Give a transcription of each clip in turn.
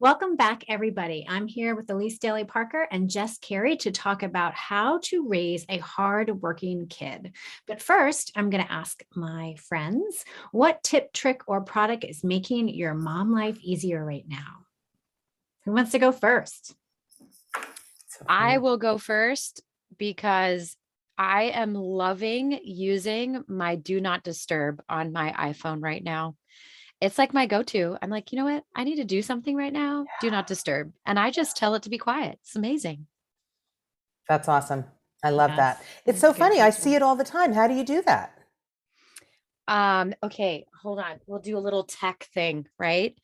Welcome back, everybody. I'm here with Elise Daly Parker and Jess Carey to talk about how to raise a hardworking kid. But first, I'm going to ask my friends, what tip, trick, or product is making your mom life easier right now? Who wants to go first? I will go first because I am loving using my do not disturb on my iPhone right now. It's like my go-to. I'm like, you know what? I need to do something right now. Do not disturb. And I just tell it to be quiet. It's amazing. That's awesome. I love Yes, that. It's so funny. I see it all the time. How do you do that? Okay, hold on. We'll do a little tech thing, right?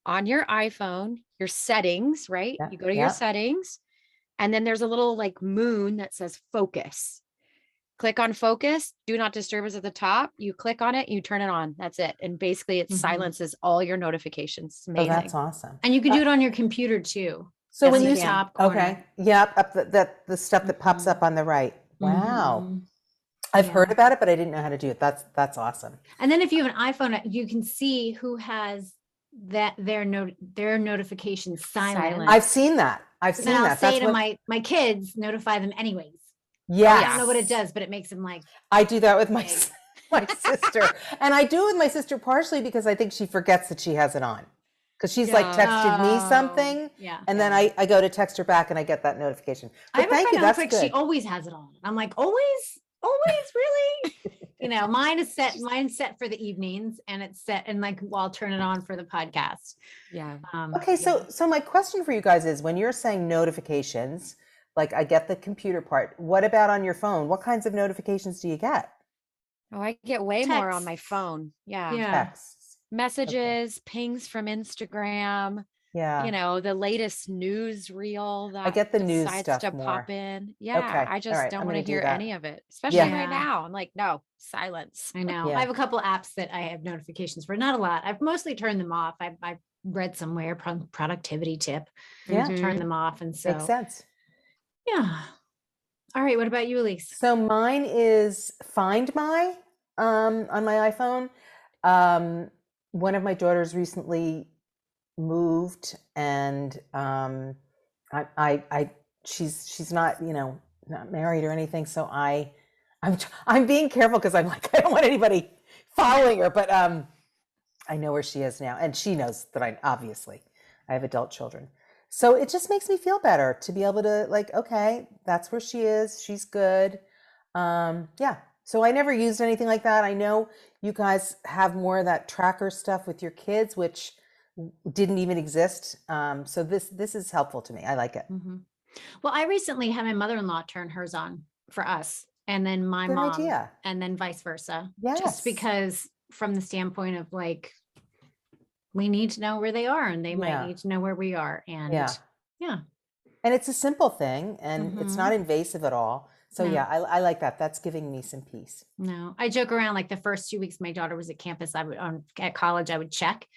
On your iPhone, your settings, right? Yeah, You go to your yeah. settings, and then there's a little like moon that says focus. Click on focus, do not disturb is at the top. You click on it, you turn it on. That's it. And basically it silences all your notifications. It's Oh, amazing. that's awesome. And you can do it on your computer too. So That's when in you the top corner. okay, yep, up the stuff that pops up on the right. Wow. Mhm. I've Yeah. heard about it, but I didn't know how to do it. That's awesome. And then if you have an iPhone, you can see who has their notifications silent. I've seen that. I've So seen then I'll that. say That's to what, my kids, notify them anyways. yes. I don't know what it does, but it makes them like, I do that with my Okay. my sister. And I do it with my sister partially because I think she forgets that she has it on. Because she's like texted me something, yeah. and then I go to text her back and I get that notification. I But have a thank friend you. who looks That's like she good. always has it on. I'm like, always, really? Mine's set for the evenings, and it's set, and like I'll turn it on for the podcast. Yeah. Okay, so my question for you guys is, when you're saying notifications, like I get the computer part, what about on your phone? What kinds of notifications do you get? Oh, I get way more on my Texts. phone. Yeah. Yeah. Texts. Messages, pings from Instagram, Yeah. the latest news reel I that get the news decides stuff to more. pop in. Yeah. Okay. I All just right. don't I'm want to gonna do hear that. any of it, especially Yeah. right now. I'm like, no, silence. I know. Yeah. I have a couple apps that I have notifications for, not a lot. I've mostly turned them off. I've read somewhere productivity tip, Yeah. turn them off, and so Makes sense. yeah. All right. What about you, Elise? So mine is Find My on my iPhone. One of my daughters recently moved, and I she's not not married or anything, so I'm being careful because I'm like, I don't want anybody following her, but I know where she is now, and she knows that I have adult children. So it just makes me feel better to be able to, like, okay, that's where she is. She's good. Yeah. So I never used anything like that. I know you guys have more of that tracker stuff with your kids, which didn't even exist. So this is helpful to me. I like it. Well, I recently had my mother-in-law turn hers on for us, and then my Good mom, idea. and then vice versa. Yes. Just because, from the standpoint of like, we need to know where they are, and they might need to know where we are. And yeah. And it's a simple thing, and it's not invasive at all. So yeah, I like that. That's giving me some peace. No, I joke around, like the first 2 weeks my daughter was at campus, at college, I would check.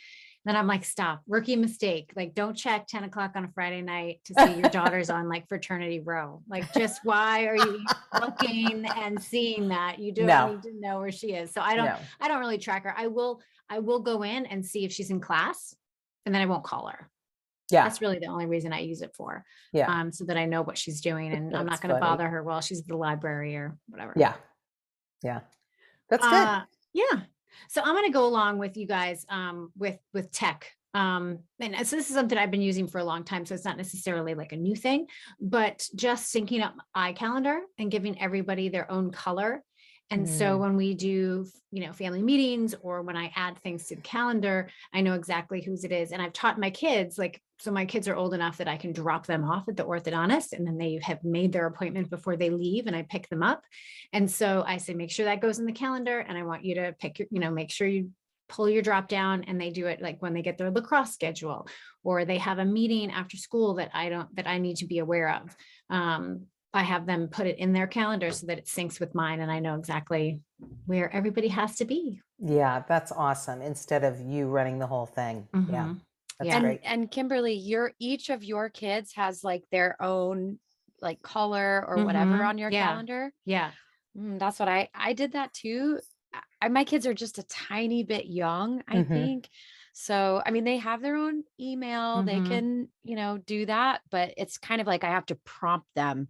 Then I'm like, stop, rookie mistake. Like, don't check 10 o'clock on a Friday night to see your daughter's on like fraternity row. Like, just why are you looking and seeing that? You don't need to know where she is. So I don't really track her. I will go in and see if she's in class, and then I won't call her. Yeah. That's really the only reason I use it for. Yeah. So that I know what she's doing, and I'm not going to bother her while she's at the library or whatever. Yeah. Yeah. That's good. Yeah. So I'm going to go along with you guys with tech. And so this is something I've been using for a long time. So it's not necessarily like a new thing, but just syncing up iCalendar and giving everybody their own color. And so when we do, family meetings, or when I add things to the calendar, I know exactly whose it is. And I've taught my kids, so my kids are old enough that I can drop them off at the orthodontist, and then they have made their appointment before they leave, and I pick them up. And so I say, make sure that goes in the calendar. And I want you to pick make sure you pull your drop down, and they do it like when they get their lacrosse schedule, or they have a meeting after school that I need to be aware of. I have them put it in their calendar so that it syncs with mine, and I know exactly where everybody has to be. Yeah, that's awesome. Instead of you running the whole thing. Yeah. That's great. And Kimberly, each of your kids has like their own like color or whatever on your calendar. Yeah. That's what I did that too. My kids are just a tiny bit young, I think. So, I mean, they have their own email, they Mm-hmm. can, do that, but it's kind of like I have to prompt them,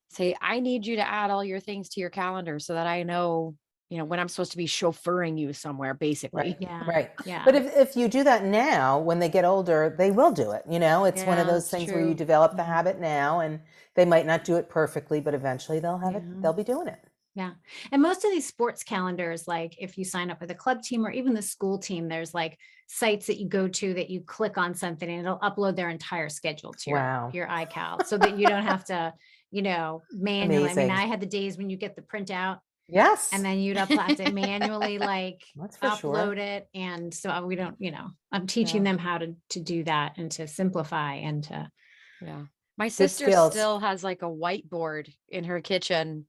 say, I need you to add all your things to your calendar so that I know, when I'm supposed to be chauffeuring you somewhere, Right, basically. Yeah. right. But Yeah. if you do that now, when they get older, they will do it. It's one of Yeah, those it's things where you true. develop the Yeah. habit now, and they might not do it perfectly, but eventually they'll have it. Yeah. They'll be doing it. Yeah. And most of these sports calendars, like if you sign up with a club team or even the school team, there's like sites that you go to that you click on something and it'll upload their entire schedule to Wow, your iCal so that you don't have to, manually. I mean, amazing. I had the days when you get the printout and Yes, then you'd have to manually like that's for upload sure. it. And so we don't, I'm teaching Yeah, them how to do that and to simplify and to, Yeah. My good sister skills. still has like a whiteboard in her kitchen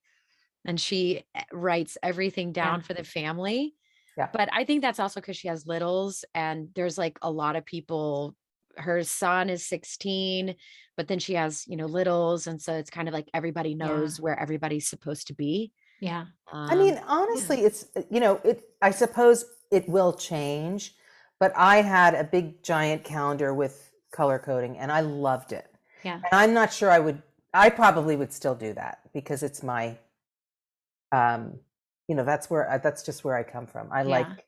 and she writes everything yeah, down for the family. Yeah, But I think that's also because she has littles and there's like a lot of people. Her son is 16, but then she has, littles. And so it's kind of like everybody yeah, knows where everybody's supposed to be. yeah, I mean, yeah, honestly, it's it. I suppose it will change, but I had a big giant calendar with color coding, and I loved it. yeah, And I'm not sure I would. I probably would still do that because it's my um, that's just where I come from. I yeah. like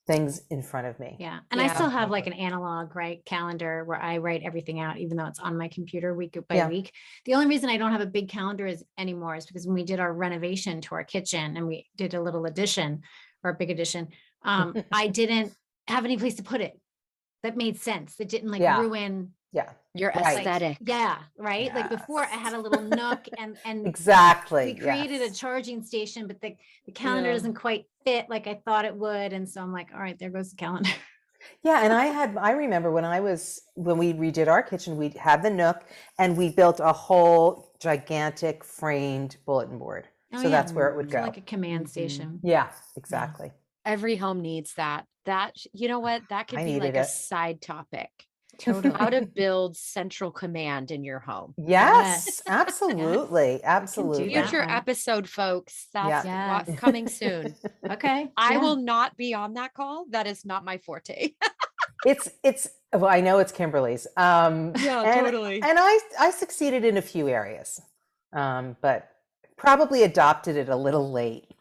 things in front of me. Yeah. And I Yeah. still have like an analog, right, calendar where I write everything out, even though it's on my computer week by Yeah. week. The only reason I don't have a big calendar is anymore is because when we did our renovation to our kitchen and we did a little addition or a big addition, I didn't have any place to put it. That made sense. That didn't like Yeah. ruin Yeah. Your Right. like, aesthetic. yeah, right. Like before I Yes. had a little nook and we Exactly. created a Yes. charging station, but the calendar Yeah. doesn't quite fit like I thought it would. And so I'm like, all right, there goes the calendar. Yeah, and I remember when we redid our kitchen, we had the nook and we built a whole gigantic framed bulletin board. Oh So yeah. that's where it would Mm. So go. like a command Mhm. station. Yeah, Yeah. exactly. Every home needs that. You know what? That could I be needed like a it. side topic. How Totally. to build central command in your home. Yes, Yes. Yes. absolutely. We can do Absolutely. that Future one. episode, folks. That's Yeah. what Yes. coming soon. Okay. I Yeah. will not be on that call. That is not my forte. It's well, I know it's Kimberly's. Yeah, And totally. I succeeded in a few areas. But probably adopted it a little late.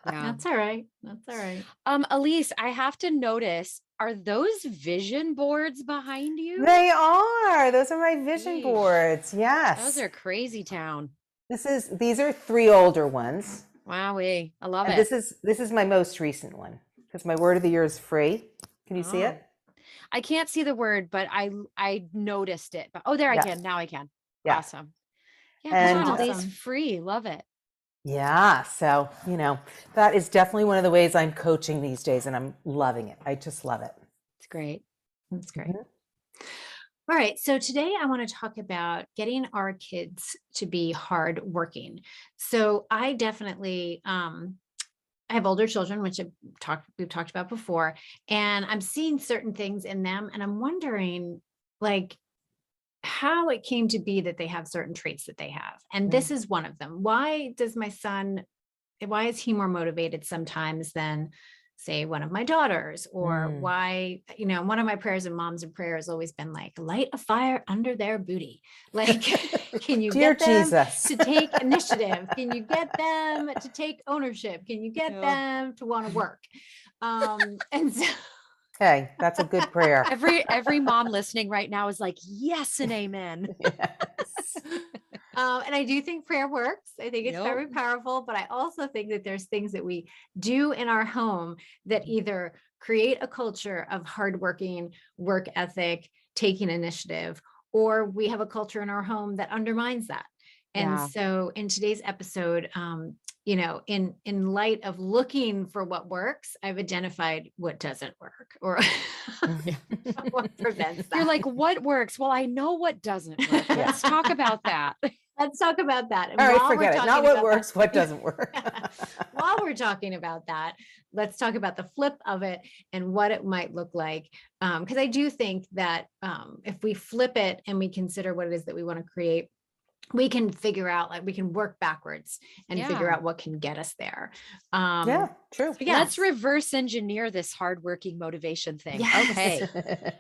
Yeah. That's all right. That's all right. Elise, I have to notice, are those vision boards behind you? They are. Those are my vision Yeesh. boards. Those Yes. are crazy town. These are three older ones. Wowee. I love And it. this is my most recent one because my word of the year is free. Can you see Oh, it? I can't see the word, but I noticed it. But oh, there I Yeah. can. Now I can. Yeah. Awesome. Yeah, come And on, Elise. Awesome. Free. Love it. yeah, so, that is definitely one of the ways I'm coaching these days and I'm loving it. I just love it. It's great. That's great. Mhm. All right. So today I want to talk about getting our kids to be hardworking. So I definitely I have older children, which we've talked about before, and I'm seeing certain things in them, and I'm wondering, like, how it came to be that they have certain traits that they have. And this Mm. is one of them. Why is he more motivated sometimes than say one of my daughters? Or Mm. why, one of my prayers and moms and prayer has always been like, light a fire under their booty. Like, can you Dear get them Jesus. to take initiative? Can you get them to take ownership? Can you get Yeah. them to want to work? And so Hey, that's a good prayer. Every mom listening right now is like, yes and amen. Yes. and I do think prayer works. I think it's Yep. very powerful, but I also think that there's things that we do in our home that either create a culture of hardworking, work ethic, taking initiative, or we have a culture in our home that undermines that. And Yeah. so in today's episode, in light of looking for what works, I've identified what doesn't work or what prevents You're that. like, what works? Well, I know what doesn't work. Let's talk about that. Let's talk about that. And All right, while we're forget it. talking Not what about works, that, what doesn't work. while we're talking about that, let's talk about the flip of it and what it might look like. Because I do think that if we flip it and we consider what it is that we want to create, we can figure out, like we can work backwards and figure Yeah. out what can get us there. Yeah, true. So yeah. Let's reverse engineer this hardworking motivation thing. Yes. Okay.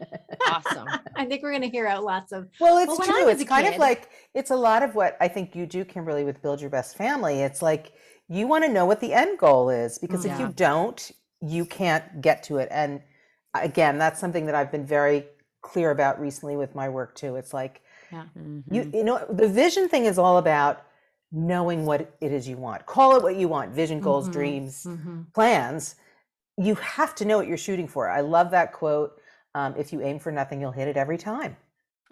Awesome. I think we're going to hear out lots of, Well, it's when I true. was It's a kind of kid- like, it's a lot of what I think you do, Kimberly, with Build Your Best Family. It's like, you want to know what the end goal is, because if you Yeah. don't, you can't get to it. And again, that's something that I've been very clear about recently with my work too. It's like, yeah. Mhm. you know, the vision thing is all about knowing what it is you want. Call it what you want, vision, goals, Mhm. dreams, Mhm. plans. You have to know what you're shooting for. I love that quote. If you aim for nothing, you'll hit it every time.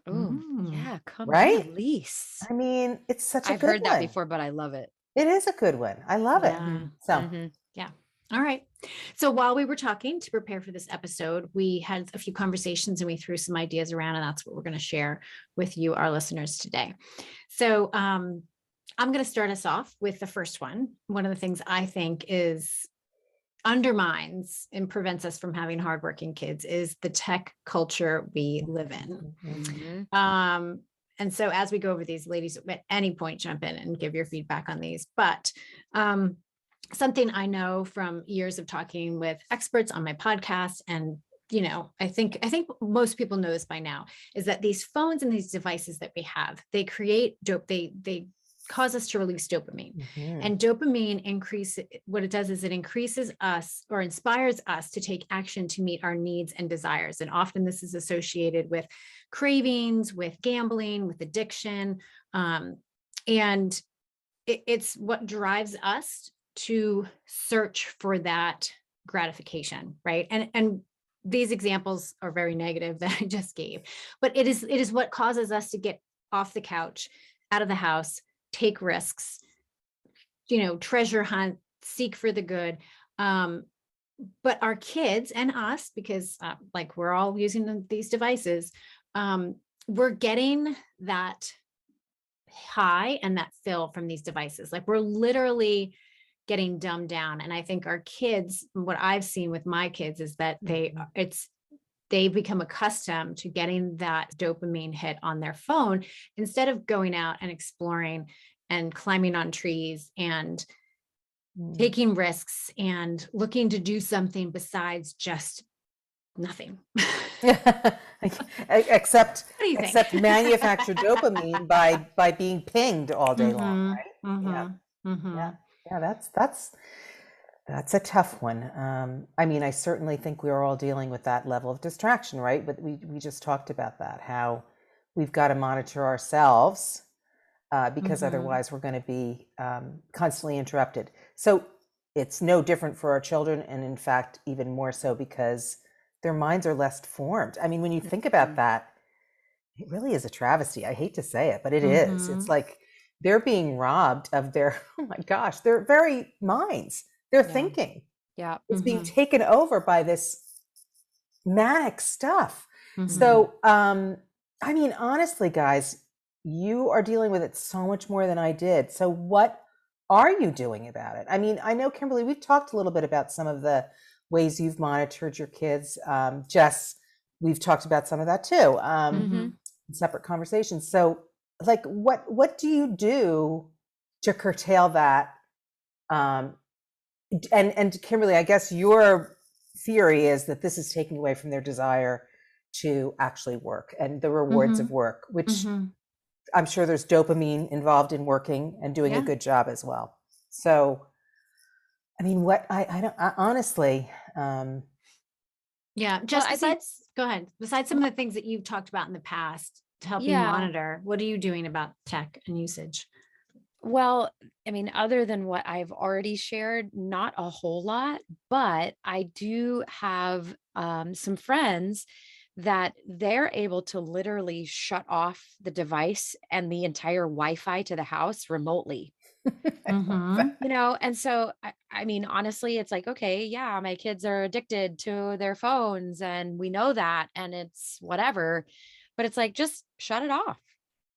Oh, Mm. yeah. Come on, Right? Elise. I mean, it's such a I've good heard that one. before, but I love it. It is a good one. I love it. Yeah. So, Mhm. Yeah. All right. So while we were talking to prepare for this episode, we had a few conversations and we threw some ideas around, and that's what we're going to share with you, our listeners, today. So I'm going to start us off with the first one. One of the things I think is undermines and prevents us from having hardworking kids is the tech culture we live in. Mhm. And so as we go over these, ladies, at any point, jump in and give your feedback on these. But something I know from years of talking with experts on my podcast, and I think most people know this by now, is that these phones and these devices that we have, they create dope. They cause us to release dopamine. And dopamine what it does is it increases us or inspires us to take action to meet our needs and desires. And often this is associated with cravings, with gambling, with addiction. And it's what drives us to search for that gratification, right? And these examples are very negative that I just gave, but it is what causes us to get off the couch, out of the house, take risks, treasure hunt, seek for the good. But our kids and us, because like we're all using these devices, we're getting that high and that fill from these devices. Like we're literally getting dumbed down. And I think our kids, what I've seen with my kids is that they become accustomed to getting that dopamine hit on their phone instead of going out and exploring and climbing on trees and taking risks and looking to do something besides just nothing. except What do you think? except manufacture dopamine by being pinged all day long, right? Yeah. Yeah. Yeah, that's a tough one. I mean, I certainly think we are all dealing with that level of distraction, right? But we just talked about that, how we've got to monitor ourselves because otherwise we're going to be constantly interrupted. So it's no different for our children, and in fact, even more so because their minds are less formed. I mean, when you think about that, it really is a travesty. I hate to say it, but it is. It's like they're being robbed of their, oh my gosh, their very minds, their thinking. Yeah. It's being taken over by this manic stuff. Mm-hmm. So, I mean, honestly, guys, you are dealing with it so much more than I did. So what are you doing about it? I mean, I know, Kimberly, we've talked a little bit about some of the ways you've monitored your kids. Jess, we've talked about some of that too, in separate conversations. So like, what do you do to curtail that? And Kimberly, I guess your theory is that this is taking away from their desire to actually work and the rewards of work, which I'm sure there's dopamine involved in working and doing a good job as well. So, I mean, what I don't honestly. Just besides, go ahead. Besides some of the things that you've talked about in the past to help you monitor, what are you doing about tech and usage? Well, I mean, other than what I've already shared, not a whole lot, but I do have some friends that they're able to literally shut off the device and the entire Wi-Fi to the house remotely. And so, I mean, honestly, it's like, okay, yeah, my kids are addicted to their phones and we know that and it's whatever, but it's like, just shut it off.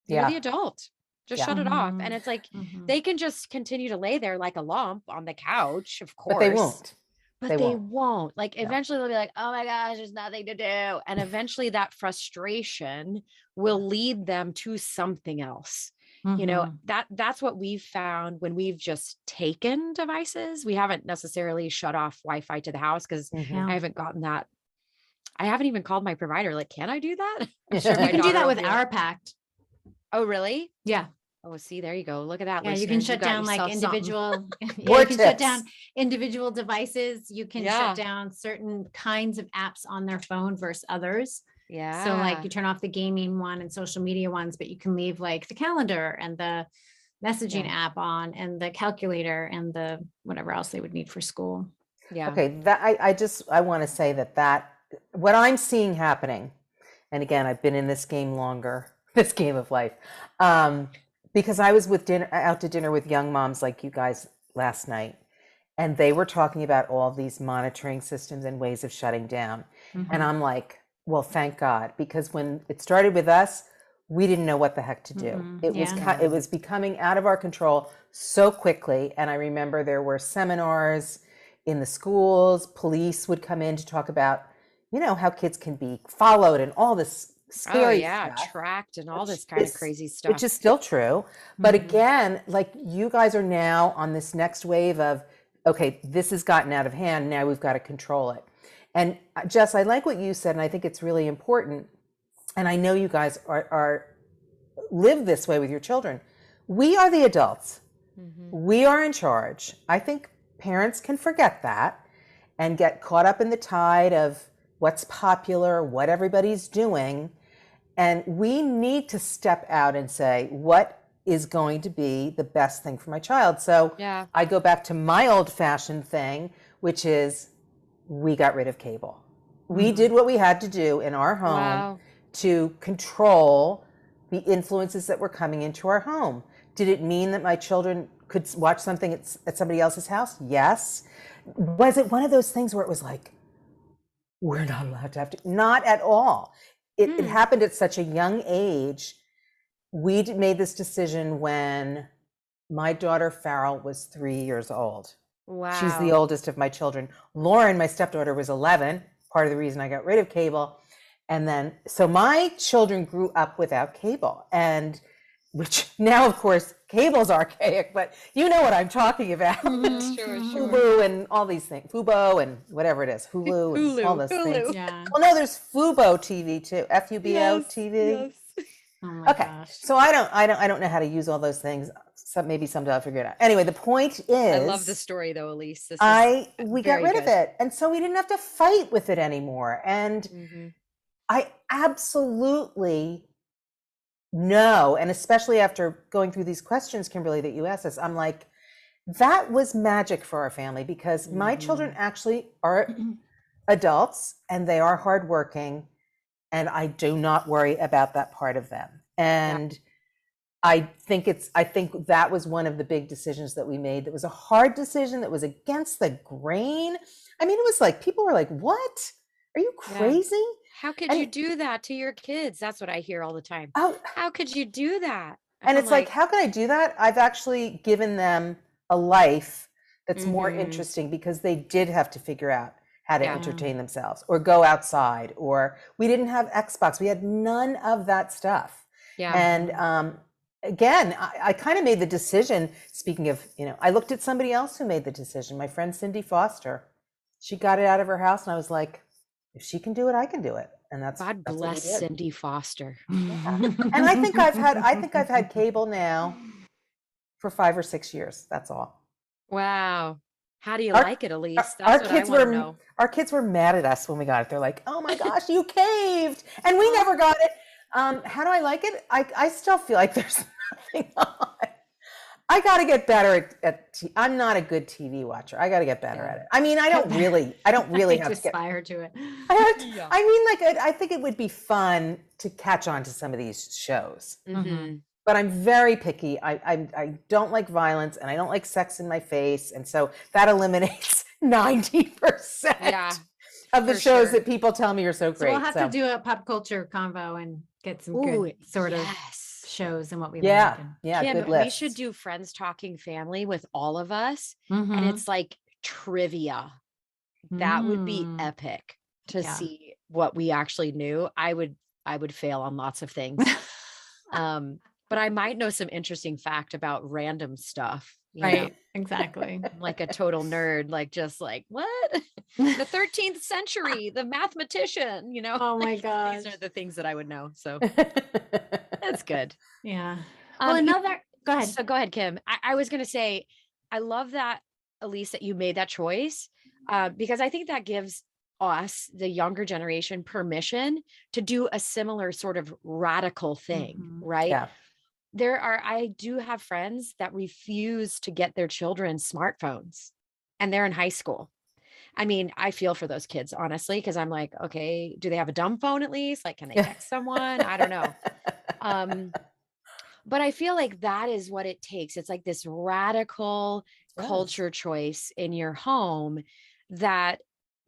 You're the adult. Just shut it off. And it's like, they can just continue to lay there like a lump on the couch, of course. But they won't. But they won't. Like eventually they'll be like, oh my gosh, there's nothing to do. And eventually that frustration will lead them to something else. You know, Mhm. that's what we've found when we've just taken devices. We haven't necessarily shut off Wi-Fi to the house because Mhm. I Yeah. haven't gotten that. I haven't even called my provider. Like, can I do that? I'm sure You my can do daughter that will with be like, our pact. oh, really? Yeah. Oh, see, there you go. Look at that, Yeah, you can listeners. You shut got down like yourself something. individual, yeah, More you can shut tips. down individual devices. You can shut Yeah. down certain kinds of apps on their phone versus others. So like Yeah. you turn off the gaming one and social media ones, but you can leave like the calendar and the messaging Yeah. app on and the calculator and the whatever else they would need for school. Yeah. Okay, that I want to say that what I'm seeing happening, and again, I've been in this game longer, this game of life, because I was out to dinner with young moms like you guys last night, and they were talking about all these monitoring systems and ways of shutting down, and Mhm. I'm like, well, thank God, because when it started with us, we didn't know what the heck to do. It was Yeah. it was becoming out of our control so quickly, and I remember there were seminars in the schools. Police would come in to talk about, how kids can be followed and all this Oh, scary yeah. stuff, Tracked and all which this kind of is crazy which stuff. is still true. But Mhm. again, like you guys are now on this next wave of, okay, this has gotten out of hand. Now we've got to control it. And Jess, I like what you said, and I think it's really important. And I know you guys are live this way with your children. We are the adults. Mhm. We are in charge. I think parents can forget that and get caught up in the tide of what's popular, what everybody's doing. And we need to step out and say, what is going to be the best thing for my child? So Yeah. I go back to my old fashioned thing, which is we got rid of cable. We did what we had to do in our home Wow. to control the influences that were coming into our home. Did it mean that my children could watch something at somebody else's house? Yes. Was it one of those things where it was like, we're not allowed to have to? Not at all. It Hmm. happened at such a young age. We made this decision when my daughter Farrell was 3 years old. She's the Wow. oldest of my children. Lauren, my stepdaughter, was 11, part of the reason I got rid of cable. And then, so my children grew up without cable. And which now, of course, cable's archaic, but you know what I'm talking about. Mhm. Sure, Mhm. sure. Fubo and all these things, Fubo and whatever it is, Hulu and all Hulu. those things. Hulu. Yeah. Well, no, there's Fubo TV too, Fubo Yes. TV. Yes. Oh my Okay, gosh. so I don't know how to use all those things. Maybe someday I'll figure it out. Anyway, the point I love the is, story though, Elise. This is we got very rid of good. it, and so we didn't have to fight with it anymore. And Mhm. I absolutely know, and especially after going through these questions, Kimberly, that you asked us, I'm like, that was magic for our family because my children actually are adults and they are hardworking, and I do not worry about that part of them. Yeah. And I think that was one of the big decisions that we made. That was a hard decision that was against the grain. I mean, it was like people were like, "What? Are you Yeah. crazy?" How could you And do that to your kids? That's what I hear all the time. oh, How could you do that? And and I'm it's like, like, how can I do that? I've actually given them a life that's more mm-hmm. interesting because they did have to figure out how to Yeah. entertain themselves or go outside, or we didn't have Xbox. We had none of that stuff. Yeah. And again, I kind of made the decision. Speaking of, I looked at somebody else who made the decision. My friend Cindy Foster. She got it out of her house, and I was like, if she can do it, I can do it. And that's God what we bless did. Cindy Foster. Yeah. And I think I've had cable now for 5 or 6 years. That's all. Wow. How do you Our, like it, our, Elise? our That's what I kids want to were know. our kids were mad at us when we got it. They're like, "Oh my gosh, you caved," and we never got it. How do I like it? I still feel like there's nothing on. I got to get better I'm not a good TV watcher. I got to get better Yeah. at it. I mean, I don't really I have just to get. aspire to it. Yeah. I mean, like, I think it would be fun to catch on to some of these shows. Mm-hmm. But I'm very picky. I don't like violence, and I don't like sex in my face, and so that eliminates 90% Yeah. of the for shows sure. that people tell me are so So we'll great. have to do a pop culture convo and get some Ooh, good sort of yes. shows and what we yeah, like. And yeah, Kim, good we should lists. do Friends Talking Family with all of us. And Mhm. it's like trivia. That would be Mm. epic to Yeah. see what we actually knew. I would fail on lots of things. but I might know some interesting fact about random stuff, Right. Exactly. I'm like a total nerd, like just like, what? The 13th century, the mathematician, Oh my like these gosh. are the things that I would know. So that's good. Yeah. Well, You go ahead. So go ahead, Kim. I was going to say, I love that, Elise, that you made that choice, because I think that gives us, the younger generation, permission to do a similar sort of radical thing, Mhm. right? Yeah. I do have friends that refuse to get their children smartphones, and they're in high school. I mean, I feel for those kids, honestly, because I'm like, okay, do they have a dumb phone at least? Like, can they text someone? I don't know. Um, but I feel like that is what it takes. It's like this radical Yes. culture choice in your home that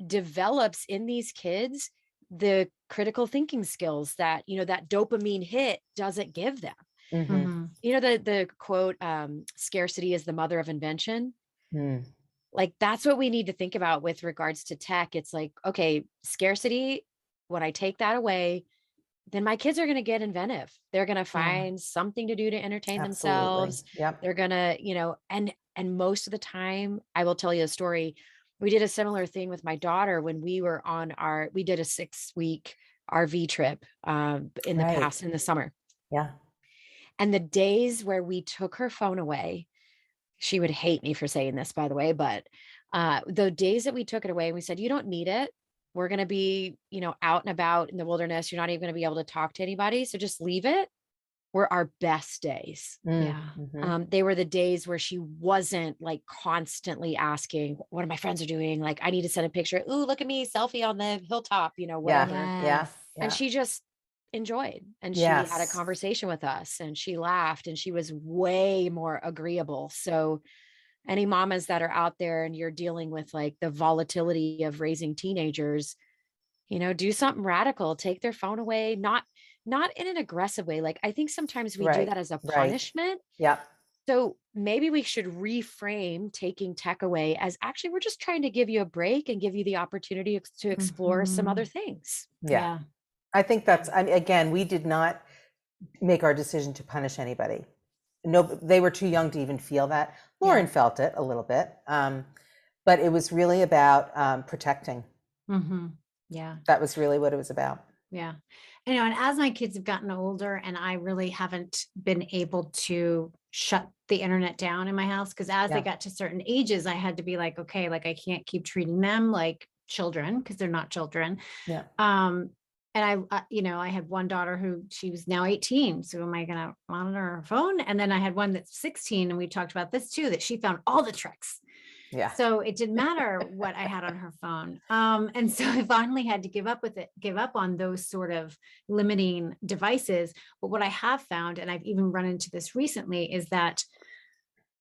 develops in these kids the critical thinking skills that, that dopamine hit doesn't give them. Mm-hmm. Mhm. The quote, scarcity is the mother of invention. Mm. Like, that's what we need to think about with regards to tech. It's like, okay, scarcity, when I take that away, then my kids are going to get inventive. They're going to Yeah. find something to do to entertain Absolutely. themselves. Yep. They're going to, and most of the time, I will tell you a story. We did a similar thing with my daughter when we did a 6-week RV trip in the Right. past, in the summer. Yeah. And the days where we took her phone away, she would hate me for saying this, by the way, but the days that we took it away, we said, you don't need it. We're going to be, out and about in the wilderness. You're not even going to be able to talk to anybody. So just leave it. Were our best days. Yeah. Mm-hmm. They were the days where she wasn't like constantly asking, what are my friends are doing? Like, I need to send a picture. Ooh, look at me, selfie on the hilltop, Yeah. whatever. Yeah. Yes. And Yeah. she just enjoyed, and she had a Yes. conversation with us, and she laughed, and she was way more agreeable. So any mamas that are out there and you're dealing with like the volatility of raising teenagers, do something radical, take their phone away, not in an aggressive way. Like, I think sometimes we do Right. that as a Right. punishment. Yep. So maybe we should reframe taking tech away as, actually, we're just trying to give you a break and give you the opportunity to explore some other Mhm. things. Yeah. Yeah. I think I mean, again, we did not make our decision to punish anybody. No, they were too young to even feel that. Lauren Yeah. felt it a little bit. But it was really about protecting. Mhm. Yeah. That was really what it was about. Yeah. And as my kids have gotten older and I really haven't been able to shut the internet down in my house, because as they Yeah. got to certain ages, I had to be like, okay, like I can't keep treating them like children because they're not children. Yeah. And I had one daughter who she was now 18. So am I going to monitor her phone? And then I had one that's 16, and we talked about this too, that she found all the tricks. Yeah. So it didn't matter what I had on her phone. And so I finally had to give up on those sort of limiting devices. But what I have found, and I've even run into this recently, is that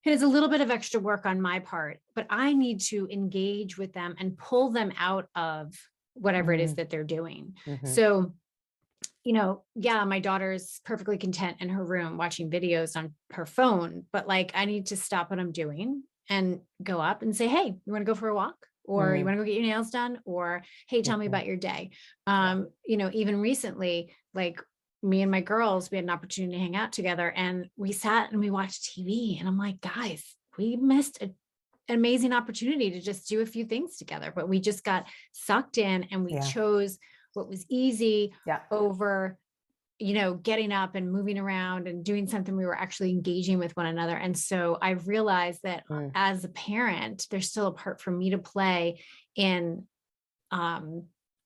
it is a little bit of extra work on my part, but I need to engage with them and pull them out of whatever it is that they're doing. Mm-hmm. So, yeah, my daughter's perfectly content in her room watching videos on her phone, but like I need to stop what I'm doing and go up and say, hey, you want to go for a walk? Or you want to go get your nails done? Or, hey, tell me Mm-hmm. about your day. Yeah. Even recently, like me and my girls, we had an opportunity to hang out together, and we sat and we watched TV. And I'm like, guys, we missed an amazing opportunity to just do a few things together, but we just got sucked in and we Yeah. chose what was easy Yeah. over getting up and moving around and doing something. We were actually engaging with one another. And so I realized that as a parent, there's still a part for me to play in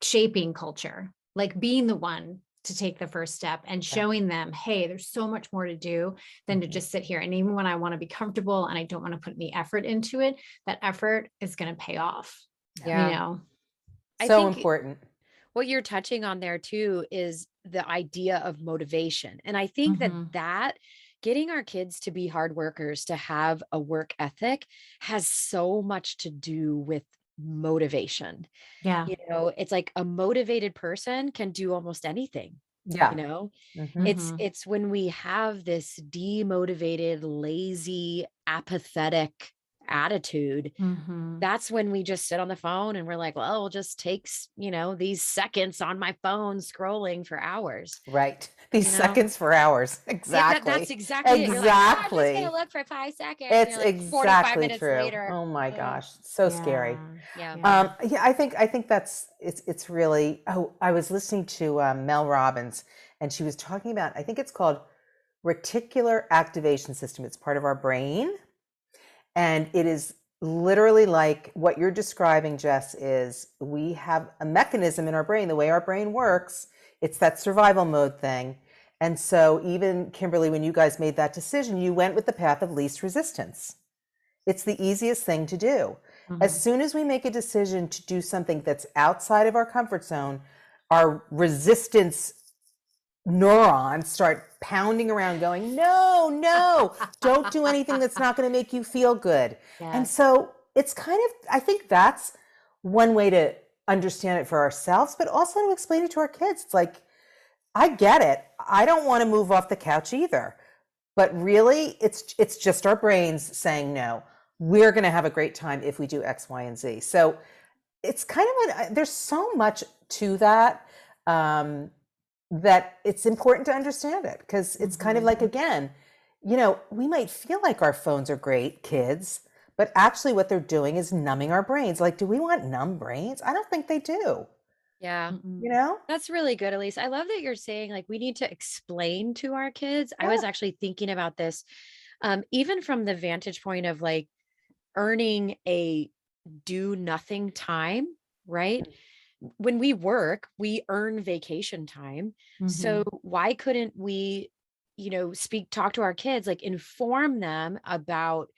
shaping culture, like being the one to take the first step and showing them, hey, there's so much more to do than to just sit here. And even when I want to be comfortable and I don't want to put any effort into it, that effort is going to pay off. Yeah. I So think important. what you're touching on there too is the idea of motivation. And I think Mhm. that getting our kids to be hard workers, to have a work ethic, has so much to do with motivation. Yeah. It's like a motivated person can do almost anything. Yeah. You know, Mm-hmm. it's when we have this demotivated, lazy, apathetic attitude, Mhm. that's when we just sit on the phone and we're like, well, we'll just take, these seconds on my phone scrolling for hours, Right. These you know? seconds for hours. Yeah, that's Exactly. exactly it. You're like, oh, I'm just gonna Exactly. look for 5 seconds. And It's you're like 45 exactly minutes true. later. Oh my Ugh. gosh, so scary. Yeah. Yeah. Yeah. Yeah, I think that's it's really. Oh, I was listening to Mel Robbins, and she was talking about. I think it's called Reticular Activation System. It's part of our brain, and it is literally like what you're describing, Jess. Is we have a mechanism in our brain. The way our brain works, it's that survival mode thing. And so, even Kimberly, when you guys made that decision, you went with the path of least resistance. It's the easiest thing to do. As Mhm. soon as we make a decision to do something that's outside of our comfort zone, our resistance neurons start pounding around going, no, no, don't do anything that's not going to make you feel good. And Yes. so it's kind of, I think that's one way to understand it for ourselves, but also to explain it to our kids. It's like, I get it. I don't want to move off the couch either. But really, it's just our brains saying no. We're going to have a great time if we do X, Y, and Z. So it's kind of there's so much to that that it's important to understand it because it's kind of Mhm. like again, we might feel like our phones are great, kids, but actually what they're doing is numbing our brains. Like, do we want numb brains? I don't think they do. Yeah. You Mm-mm. know? That's really good, Elise. I love that you're saying like we need to explain to our kids. I Yeah. was actually thinking about this, even from the vantage point of like earning a do nothing time, right? When we work, we earn vacation time. So Mhm. why couldn't we, talk to our kids, like inform them about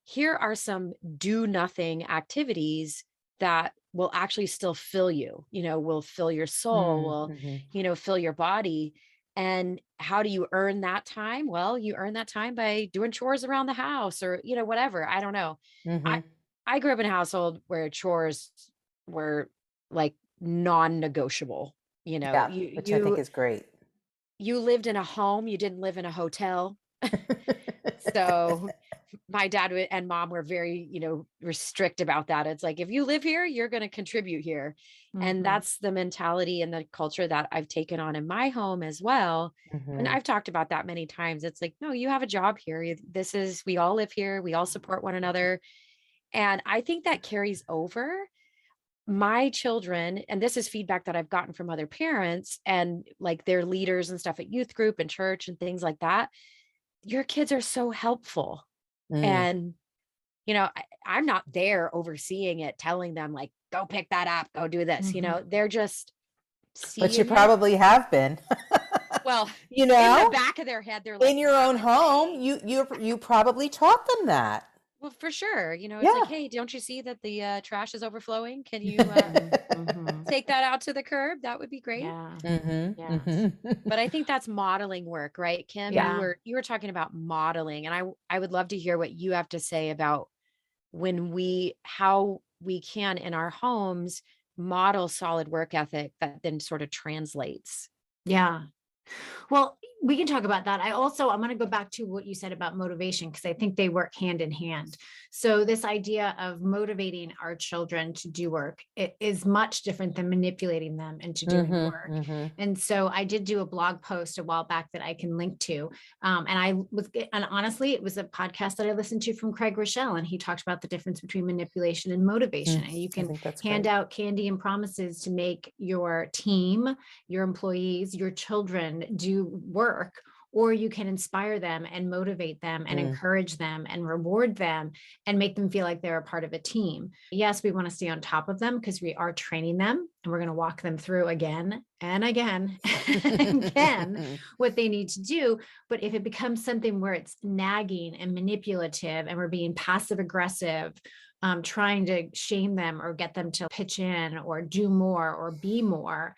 here are some do nothing activities that will actually still fill you, will fill your soul, will, Mm-hmm. fill your body. And how do you earn that time? Well, you earn that time by doing chores around the house or, whatever. I don't know. I Mm-hmm. I grew up in a household where chores were like non-negotiable. You know, Yeah, you which I think you is great. you lived in a home, you didn't live in a hotel. So my and mom were very, restrict about that. It's like if you live here, you're going to contribute here. And Mhm. that's the mentality and the culture that I've taken on in my home as well. And Mm-hmm. I've talked about that many times. It's like, no, you have a job here. We all live here. We all support one another. And I think that carries over my children, and this is feedback that I've gotten from other parents and like their leaders and stuff at youth group and church and things like that. Your kids are so helpful. Mm. And, I'm not there overseeing it, telling them like, go pick that up, go do this. Mhm. They're just But you seeing it. probably have been. Well, you in the know, back of their head, they're like, in your own Mom is home, saying, you probably taught them that. well, for sure. It's like, Yeah. hey, don't you see that the trash is overflowing? Can you Mhm. Mhm. take that out to the curb? That would be great. Yeah. Mm-hmm. Yes. Mm-hmm. But I think that's modeling work, right? Kim, you Yeah. were you were talking about modeling, and I would love to hear what you have to say about how we can in our homes model solid work ethic that then sort of translates. Yeah. Well, we can talk about that. I'm going to go back to what you said about motivation because I think they work hand in hand. So this idea of motivating our children to do work, it is much different than manipulating them into doing Mm-hmm. work. Mm-hmm. And so I did do a blog post a while back that I can link to. And honestly, it was a podcast that I listened to from Craig Rochelle, and he talked about the difference between manipulation and motivation. And you I can think that's hand great. out candy and promises to make your team, your employees, your children do work, or you can inspire them and motivate them and Mm. encourage them and reward them and make them feel like they're a part of a team. Yes, we want to stay on top of them because we are training them and we're going to walk them through again and again and again what they need to do. But if it becomes something where it's nagging and manipulative and we're being passive aggressive, trying to shame them or get them to pitch in or do more or be more,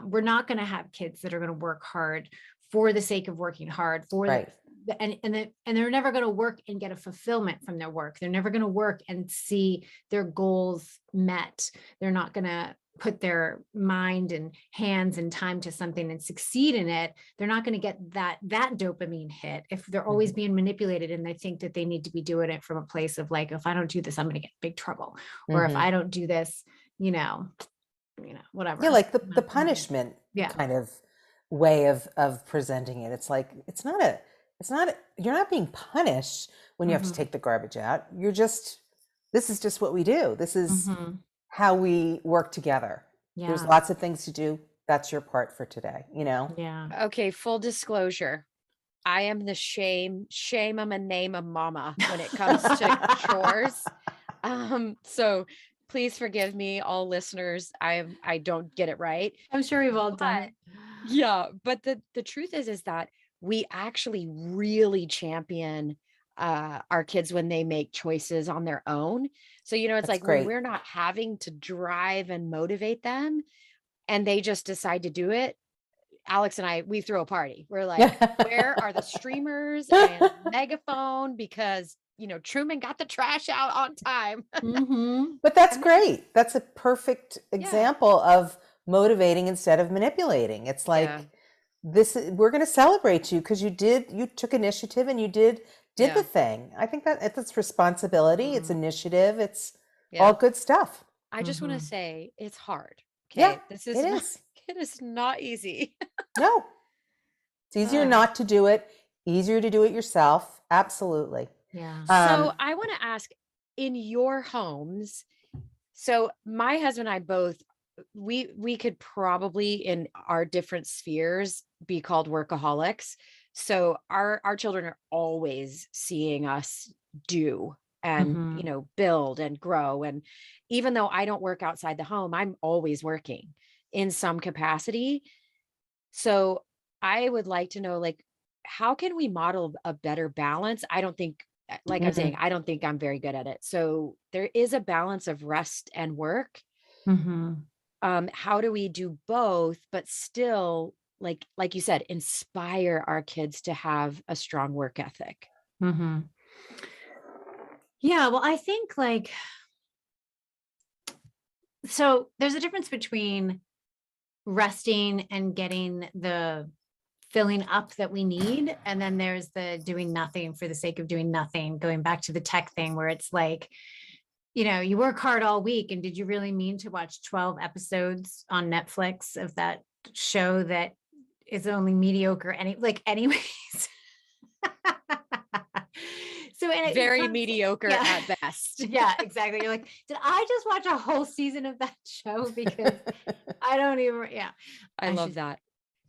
we're not going to have kids that are going to work hard for the sake of working hard Right. and they're never going to work and get a fulfillment from their work. They're never going to work and see their goals met. They're not going to put their mind and hands and time to something and succeed in it, they're not going to get that dopamine hit if they're always being manipulated and they think that they need to be doing it from a place of like, if I don't do this, I'm going to get in big trouble. Or if I don't do this, whatever. Yeah, like the punishment kind of way of presenting it. It's like, you're not being punished when you have to take the garbage out. This is just what we do. This is how we work together. There's lots of things to do. That's your part for today, Yeah. Okay, full disclosure. I am the shame I'm a name of mama when it comes to chores. So please forgive me, all listeners. I don't get it right. I'm sure we've all done it. Yeah, but the truth is that we actually really champion our kids when they make choices on their own. So, it's That's like great. when we're not having to drive and motivate them and they just decide to do it. Alex and I, we throw a party. We're like, where are the streamers and megaphone? Because, Truman got the trash out on time. But that's great. That's a perfect example of motivating instead of manipulating. It's like, we're going to celebrate you because you took initiative and you did the thing. I think that it's responsibility, it's initiative, it's all good stuff. I just want to say it's hard. Okay. Yeah, It is not easy. No, it's easier not to do it, easier to do it yourself. Absolutely. Yeah. So I want to ask, in your homes, so my husband and I both, we could probably in our different spheres be called workaholics. So our children are always seeing us do and, build and grow. And even though I don't work outside the home, I'm always working in some capacity. So I would like to know, like, how can we model a better balance? I don't think, like I'm saying, I don't think I'm very good at it. So there is a balance of rest and work. How do we do both, but still, like you said, inspire our kids to have a strong work ethic? Yeah, well, I think so there's a difference between resting and getting the filling up that we need. And then there's the doing nothing for the sake of doing nothing, going back to the tech thing where it's like, you work hard all week. And did you really mean to watch 12 episodes on Netflix of that show that is only mediocre anyways? So very mediocre at best. Yeah, exactly. You're like, did I just watch a whole season of that show? Because I don't even, I love that.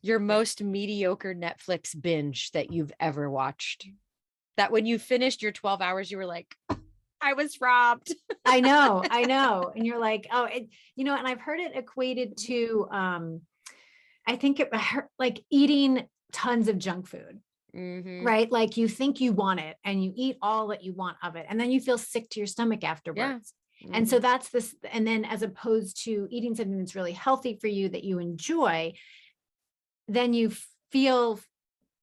Your most mediocre Netflix binge that you've ever watched. That when you finished your 12 hours, you were like, I was robbed. I know. And you're like, oh, and I've heard it equated to, I think like eating tons of junk food. Right? Like you think you want it and you eat all that you want of it. And then you feel sick to your stomach afterwards. And so that's this. And then as opposed to eating something that's really healthy for you that you enjoy, then you feel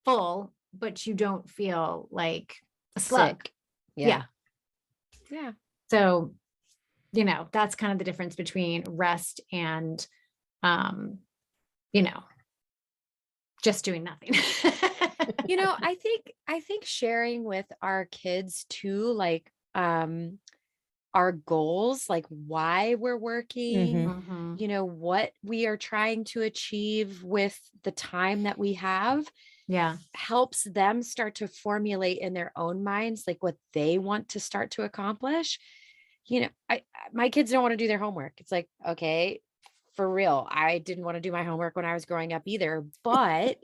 full, but you don't feel like a slug. Sick. Yeah. So, that's kind of the difference between rest and, just doing nothing. I think sharing with our kids too, like, our goals, like why we're working, what we are trying to achieve with the time that we have, helps them start to formulate in their own minds, like what they want to start to accomplish. My kids don't want to do their homework. It's like, okay, for real. I didn't want to do my homework when I was growing up either, but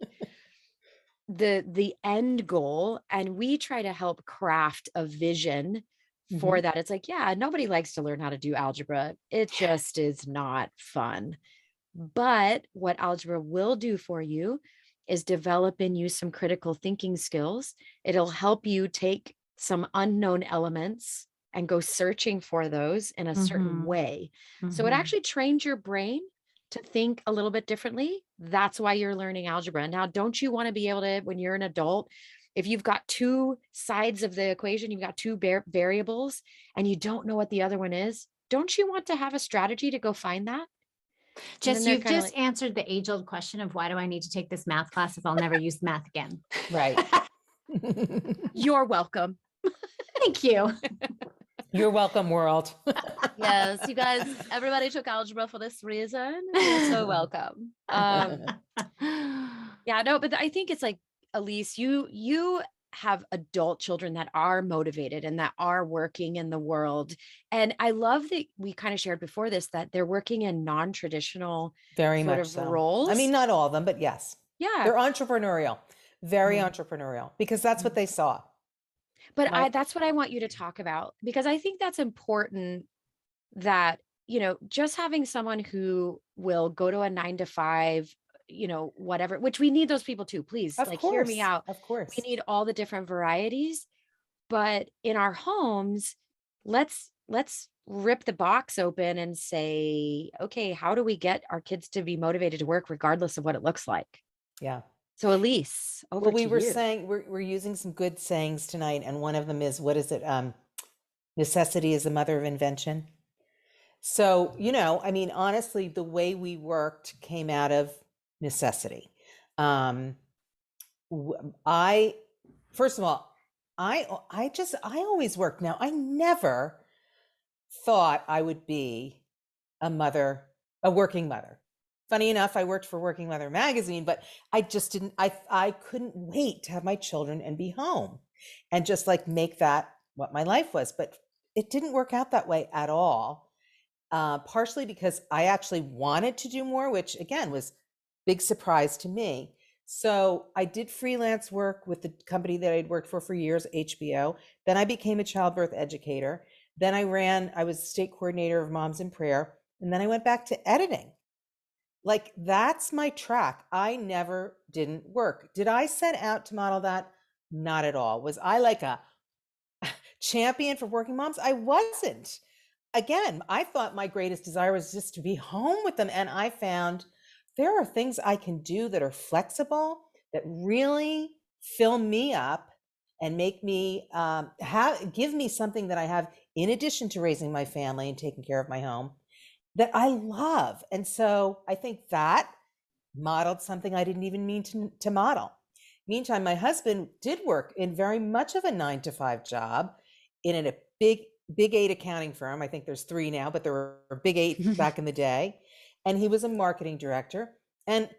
the end goal, and we try to help craft a vision for that. It's like, nobody likes to learn how to do algebra. It just is not fun. But what algebra will do for you is develop in you some critical thinking skills. It'll help you take some unknown elements and go searching for those in a certain way. So it actually trains your brain to think a little bit differently. That's why you're learning algebra. Now, don't you want to be able to, when you're an adult, if you've got two sides of the equation, you've got two variables and you don't know what the other one is, don't you want to have a strategy to go find that? And then Just they're you've kind of just like, answered the age-old question of why do I need to take this math class if I'll never use math again? Right. you're welcome. Thank you. You're welcome, world. Yes, you guys, everybody took algebra for this reason. You're so welcome. Yeah, no, but I think it's like, Elise, you have adult children that are motivated and that are working in the world. And I love that we kind of shared before this that they're working in non-traditional Very sort much of so. roles. I mean, not all of them, but yes. Yeah. They're entrepreneurial, very Mm. entrepreneurial, because that's what they saw. But that's what I want you to talk about, because I think that's important that, just having someone who will go to a 9 to 5, whatever, which we need those people too, please, Of like, hear me course. out. Of We course. need all the different varieties, but in our homes, let's rip the box open and say, okay, how do we get our kids to be motivated to work regardless of what it looks like? Yeah. So Elise, over Well, we to were you. saying we're using some good sayings tonight, and one of them is, what is it? Necessity is the mother of invention. So, I mean, honestly, the way we worked came out of necessity. Um, I, first of all, I always worked. Now, I never thought I would be a mother, a working mother. Funny enough, I worked for Working Mother magazine, but I just didn't, I couldn't wait to have my children and be home and just like make that what my life was. But it didn't work out that way at all. Partially because I actually wanted to do more, which again was big surprise to me. So I did freelance work with the company that I'd worked for years, HBO. Then I became a childbirth educator. Then I was state coordinator of Moms in Prayer. And then I went back to editing. Like, that's my track. I never didn't work. Did I set out to model that? Not at all. Was I like a champion for working moms? I wasn't. Again, I thought my greatest desire was just to be home with them. And I found there are things I can do that are flexible, that really fill me up and make me give me something that I have in addition to raising my family and taking care of my home that I love. And so I think that modeled something I didn't even mean to model. Meantime, my husband did work in very much of a 9 to 5 job in a big 8 accounting firm. I think there's 3 now, but there were big 8 back in the day. And he was a marketing director. And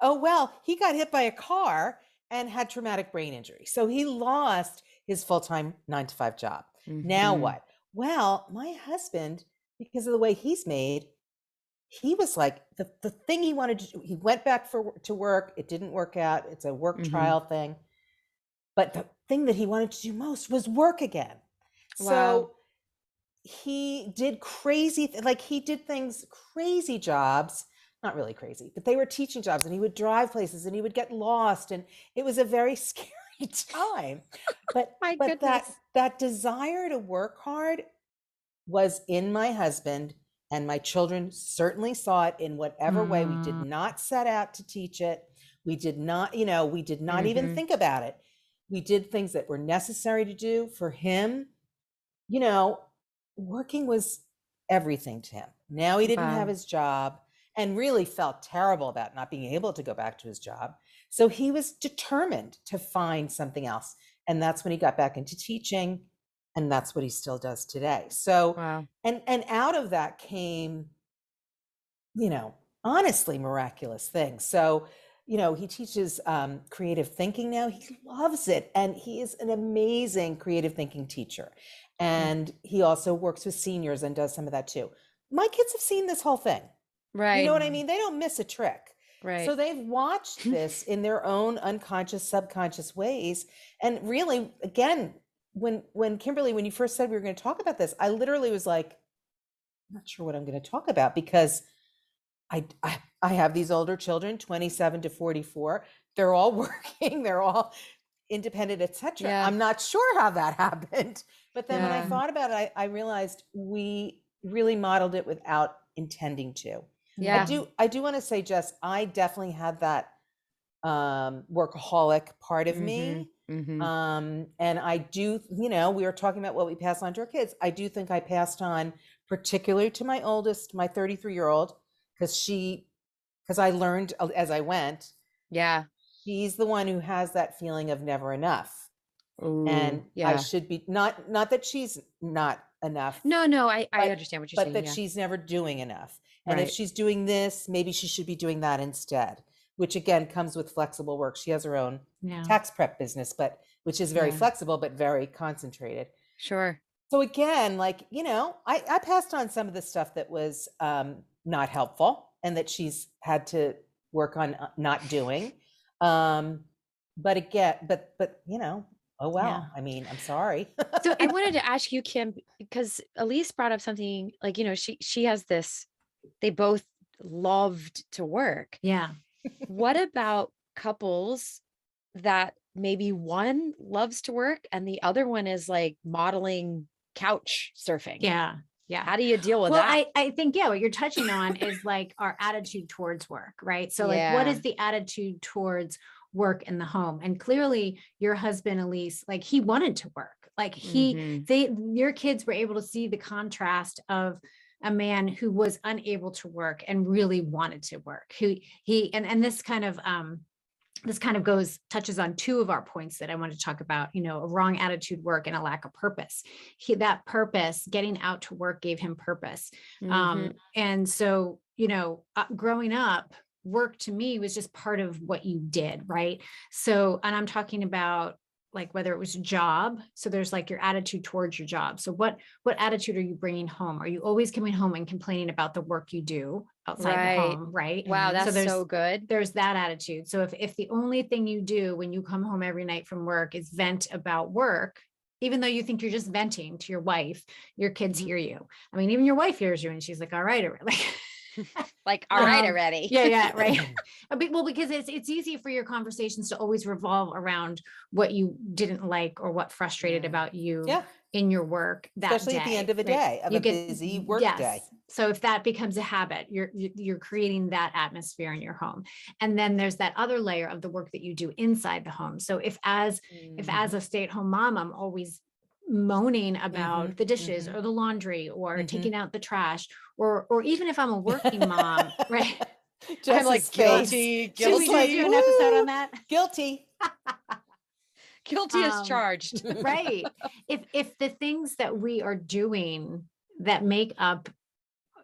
oh, well, he got hit by a car and had traumatic brain injury. So he lost his full-time 9 to 5 job. Now Mhm. what? Well, my husband, because of the way he's made, he was like the thing he wanted to do. He went back to work. It didn't work out. It's a work Mhm. trial thing. But the thing that he wanted to do most was work again. Wow. So he did he did things, crazy jobs, not really crazy, but they were teaching jobs, and he would drive places and he would get lost. And it was a very scary time. But My but goodness. that desire to work hard was in my husband, and my children certainly saw it in whatever way. We did not set out to teach it. We did not, we did not even Mhm. think about it. We did things that were necessary to do for him. Working was everything to him. Now he didn't have Wow. his job and really felt terrible about not being able to go back to his job. So he was determined to find something else. And that's when he got back into teaching. And that's what he still does today. So, Wow. and out of that came, honestly miraculous things. So, he teaches creative thinking now. He loves it. And he is an amazing creative thinking teacher. And he also works with seniors and does some of that too. My kids have seen this whole thing. Right. You know what I mean? They don't miss a trick. Right. So they've watched this in their own unconscious, subconscious ways. And really, again, when Kimberly, when you first said we were going to talk about this, I literally was like, I'm not sure what I'm going to talk about, because I have these older children, 27 to 44. They're all working. They're all independent, etc. Yeah. I'm not sure how that happened. But then when I Yeah. thought about it, I realized we really modeled it without intending to. Yeah. I do want to say, Jess, I definitely had that workaholic part of me. And I do, we were talking about what we pass on to our kids. I do think I passed on, particularly to my oldest, my 33-year-old, because I learned as I went, Yeah. she's the one who has that feeling of never enough. And Ooh, I yeah. should be not that she's not enough, No, I but understand what you're but saying. that Yeah. she's never doing enough. And if Right. she's doing this, maybe she should be doing that instead, which again comes with flexible work. She has her own Yeah. tax prep business, but which is very Yeah. flexible, but very concentrated. Sure. So again, like, I passed on some of the stuff that was not helpful and that she's had to work on not doing. But again, but oh well. Yeah. I mean, I'm sorry. So I wanted to ask you, Kim, because Elise brought up something like, she has this, they both loved to work. Yeah. What about couples that maybe one loves to work and the other one is like modeling couch surfing? Yeah. Yeah. How do you deal with Well, that? I think, yeah, what you're touching on is like our attitude towards work, right? So like, what Yeah. is the attitude towards work in the home? And clearly your husband, Elise, like he wanted to work. Like your kids were able to see the contrast of a man who was unable to work and really wanted to work, and this kind of touches on two of our points that I want to talk about, a wrong attitude work and a lack of purpose. That purpose, getting out to work, gave him purpose. And so, growing up, work to me was just part of what you did. Right. So, and I'm talking about like whether it was a job. So there's like your attitude towards your job. So what attitude are you bringing home? Are you always coming home and complaining about the work you do outside the home? Right. Wow, that's So so good. there's that attitude. So if the only thing you do when you come home every night from work is vent about work, even though you think you're just venting to your wife, your kids hear you. I mean, even your wife hears you and she's like, all right, like, all right already. Yeah, right. Well, because it's easy for your conversations to always revolve around what you didn't like or what frustrated about you in your work that especially day, at the end of a day, of a busy work day. So if that becomes a habit, you're creating that atmosphere in your home. And then there's that other layer of the work that you do inside the home. So if as a stay-at-home mom, I'm always moaning about the dishes or the laundry or taking out the trash, or even if I'm a working mom, right? I'm like guilty. Should we do an episode on that? Guilty. Guilty as charged. Right. If the things that we are doing that make up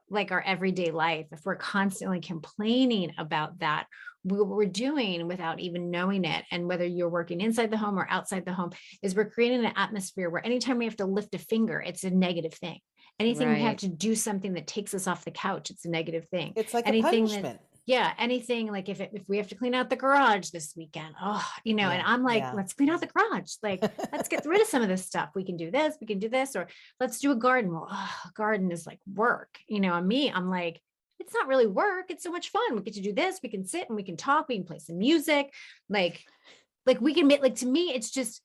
like our everyday life, if we're constantly complaining about that, what we're doing without even knowing it, and whether you're working inside the home or outside the home, is we're creating an atmosphere where anytime we have to lift a finger, it's a negative thing. Anything we have to do something that takes us off the couch, it's a negative thing. It's like anything a punishment. Anything like if we have to clean out the garage this weekend, and I'm like, let's clean out the garage. Like, let's get rid of some of this stuff. We can do this, or let's do a garden. Well, garden is like work, and me, I'm like, it's not really work. It's so much fun. We get to do this. We can sit and we can talk. We can play some music. Like we can make, like, to me, it's just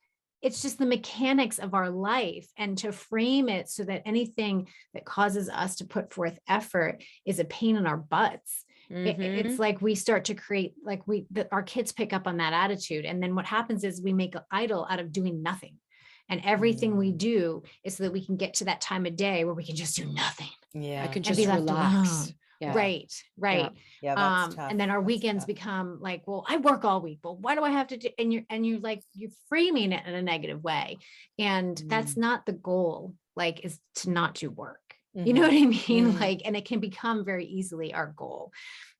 the mechanics of our life, and to frame it so that anything that causes us to put forth effort is a pain in our butts. It's like we start to create, like our kids pick up on that attitude. And then what happens is we make an idol out of doing nothing. And everything we do is so that we can get to that time of day where we can just do nothing. Yeah. I can just relax. Yeah. Right. Yeah, that's tough. And then our weekends become like, well, I work all week, but why do I have to do? And you're like, you're framing it in a negative way. And that's not the goal, like, is to not do work. You know what I mean? Like, and it can become very easily our goal.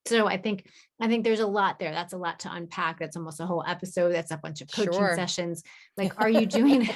So I think there's a lot there. That's a lot to unpack. That's almost a whole episode. That's a bunch of coaching sessions. Like, are you doing